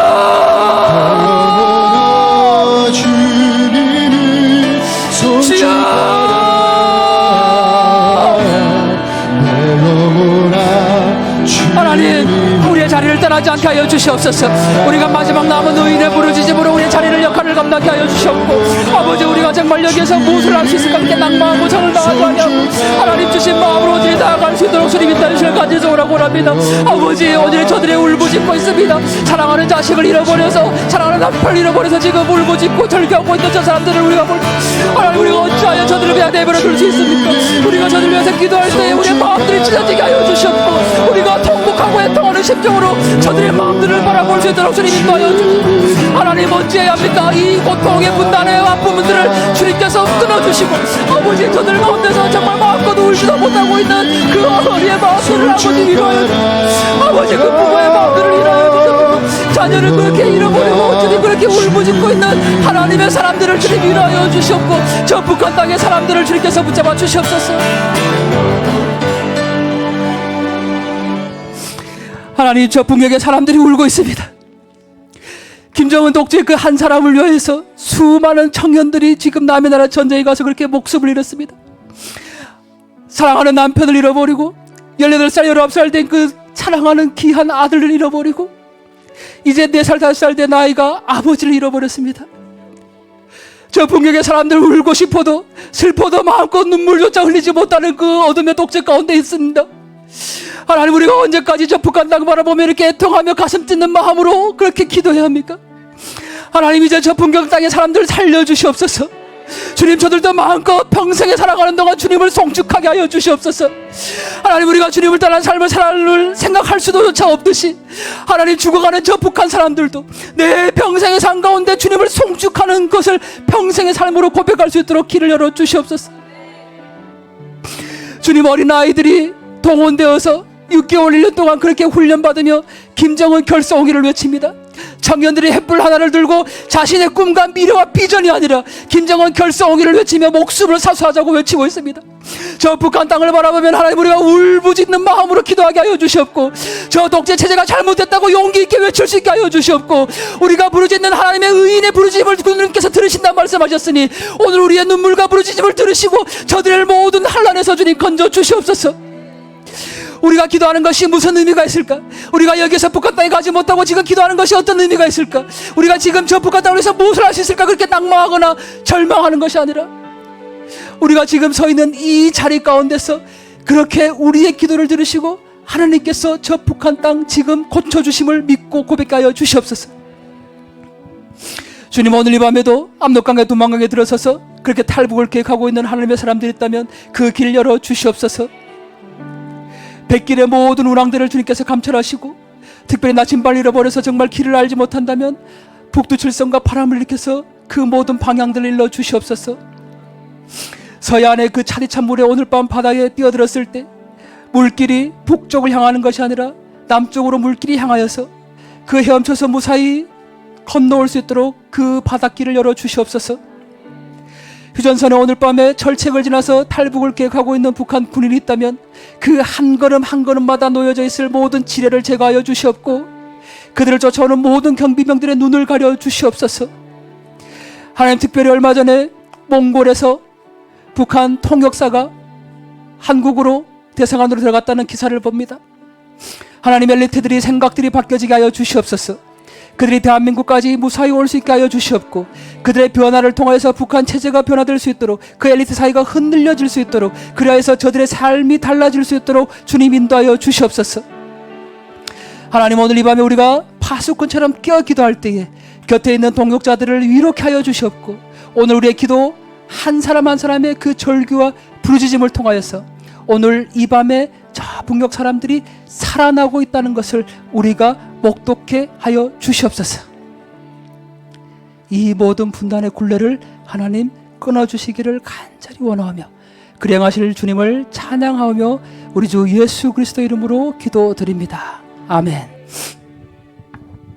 하나님 우리의 자리를 떠나지 않게 하여 주시옵소서. 우리가 마지막 남은 의인의 부르짖음으로 우리의 자리를 역할을 감당하게 하여 주시옵고 아버지 우리가 정말 여기에서 무엇을 할 수 있을까 그렇게 낭망하고 정을 당하지 아니하고 하나님 주신 마음으로 어디에 나아갈 수 있도록 주님 인도해 주시길 간절히 소원하고 합니다. 아버지 오늘 저들의 울부짖고 있습니다. 사랑하는 자식을 잃어버려서 사랑하는 남편을 잃어버려서 지금 울부짖고 절규하고 있는 저 사람들을 우리가 볼 하나님 우리가 어찌하여 저들을 그냥 내버려 둘 수 있습니까? 우리가 저들을 위해서 기도할 때 우리의 마음들이 찢어지게 하여 주셨고 우리가 통곡하고 애통하는 심정으로 저들의 마음들을 바라볼 수 있도록 주님 인도하여 주시고 하나님 어찌해야 합니까? 이 고통의 분단의 아픔들을 주님께서 끊어주시고 아버지 저들 가운데서 정말 마음껏 울지도 못하고 있는 그 어머니의 마음들을 아버지 위로하여 주시고 아버지 그 부모의 마음들을 위로하여 주시고 자녀를 그렇게 잃어버리고 주님 그렇게 울부짖고 있는 하나님의 사람들을 주님 위로하여 주시옵고 저 북한 땅의 사람들을 주님께서 붙잡아 주시옵소서. 하나님 저 북녘의 사람들이 울고 있습니다. 김정은 독재의 그 한 사람을 위해서 수많은 청년들이 지금 남의 나라 전쟁에 가서 그렇게 목숨을 잃었습니다. 사랑하는 남편을 잃어버리고 18살 19살 된 그 사랑하는 귀한 아들을 잃어버리고 이제 4살 5살 된 아이가 아버지를 잃어버렸습니다. 저 북녘의 사람들 울고 싶어도 슬퍼도 마음껏 눈물조차 흘리지 못하는 그 어둠의 독재 가운데 있습니다. 하나님 우리가 언제까지 저 북한 땅 바라보며 이렇게 애통하며 가슴 찢는 마음으로 그렇게 기도해야 합니까? 하나님 이제 저 북녘 땅의 사람들을 살려주시옵소서. 주님, 저들도 마음껏 평생에 살아가는 동안 주님을 송축하게 하여 주시옵소서. 하나님, 우리가 주님을 따라 삶을 살아를 생각할 수도조차 없듯이 하나님, 죽어가는 저 북한 사람들도 내 평생의 삶 가운데 주님을 송축하는 것을 평생의 삶으로 고백할 수 있도록 길을 열어 주시옵소서. 주님, 어린 아이들이 동원되어서 6개월 1년 동안 그렇게 훈련받으며 김정은 결성기를 외칩니다. 청년들이 횃불 하나를 들고 자신의 꿈과 미래와 비전이 아니라 김정은 결성기를 외치며 목숨을 사수하자고 외치고 있습니다. 저 북한 땅을 바라보면 하나님, 우리가 울부짖는 마음으로 기도하게 하여 주시옵고, 저 독재 체제가 잘못됐다고 용기 있게 외칠 수 있게 하여 주시옵고, 우리가 부르짖는 하나님의 의인의 부르짖음을 주님께서 들으신다 말씀하셨으니 오늘 우리의 눈물과 부르짖음을 들으시고 저들의 모든 환난에서 주님 건져 주시옵소서. 우리가 기도하는 것이 무슨 의미가 있을까? 우리가 여기서 북한 땅에 가지 못하고 지금 기도하는 것이 어떤 의미가 있을까? 우리가 지금 저 북한 땅에서 무엇을 할 수 있을까? 그렇게 낙망하거나 절망하는 것이 아니라 우리가 지금 서 있는 이 자리 가운데서 그렇게 우리의 기도를 들으시고 하나님께서 저 북한 땅 지금 고쳐주심을 믿고 고백하여 주시옵소서. 주님, 오늘 이 밤에도 압록강에 두만강에 들어서서 그렇게 탈북을 계획하고 있는 하나님의 사람들이 있다면 그 길 열어 주시옵소서. 백길의 모든 운항들을 주님께서 감찰하시고, 특별히 나침반을 잃어버려서 정말 길을 알지 못한다면 북두칠성과 바람을 일으켜서 그 모든 방향들을 일러 주시옵소서. 서해안의 그 차디찬 물에 오늘 밤 바다에 뛰어들었을 때 물길이 북쪽을 향하는 것이 아니라 남쪽으로 물길이 향하여서 그 헤엄쳐서 무사히 건너올 수 있도록 그 바닷길을 열어 주시옵소서. 휴전선에 오늘 밤에 철책을 지나서 탈북을 계획하고 있는 북한 군인이 있다면 그 한 걸음 한 걸음마다 놓여져 있을 모든 지뢰를 제거하여 주시옵고, 그들을 쫓아오는 모든 경비병들의 눈을 가려 주시옵소서. 하나님, 특별히 얼마 전에 몽골에서 북한 통역사가 한국으로 대사관으로 들어갔다는 기사를 봅니다. 하나님, 엘리트들이 생각들이 바뀌어지게 하여 주시옵소서. 그들이 대한민국까지 무사히 올 수 있게 하여 주시옵고, 그들의 변화를 통하여서 북한 체제가 변화될 수 있도록, 그 엘리트 사회가 흔들려질 수 있도록, 그리하여서 저들의 삶이 달라질 수 있도록 주님 인도하여 주시옵소서. 하나님, 오늘 이 밤에 우리가 파수꾼처럼 깨어 기도할 때에 곁에 있는 동역자들을 위로케 하여 주시옵고, 오늘 우리의 기도 한 사람 한 사람의 그 절규와 부르짖음을 통하여서 오늘 이 밤에 저 북녘 사람들이 살아나고 있다는 것을 우리가 목독해 하여 주시옵소서. 이 모든 분단의 굴레를 하나님 끊어주시기를 간절히 원하며 그리 행하실 주님을 찬양하며 우리 주 예수 그리스도 이름으로 기도드립니다. 아멘.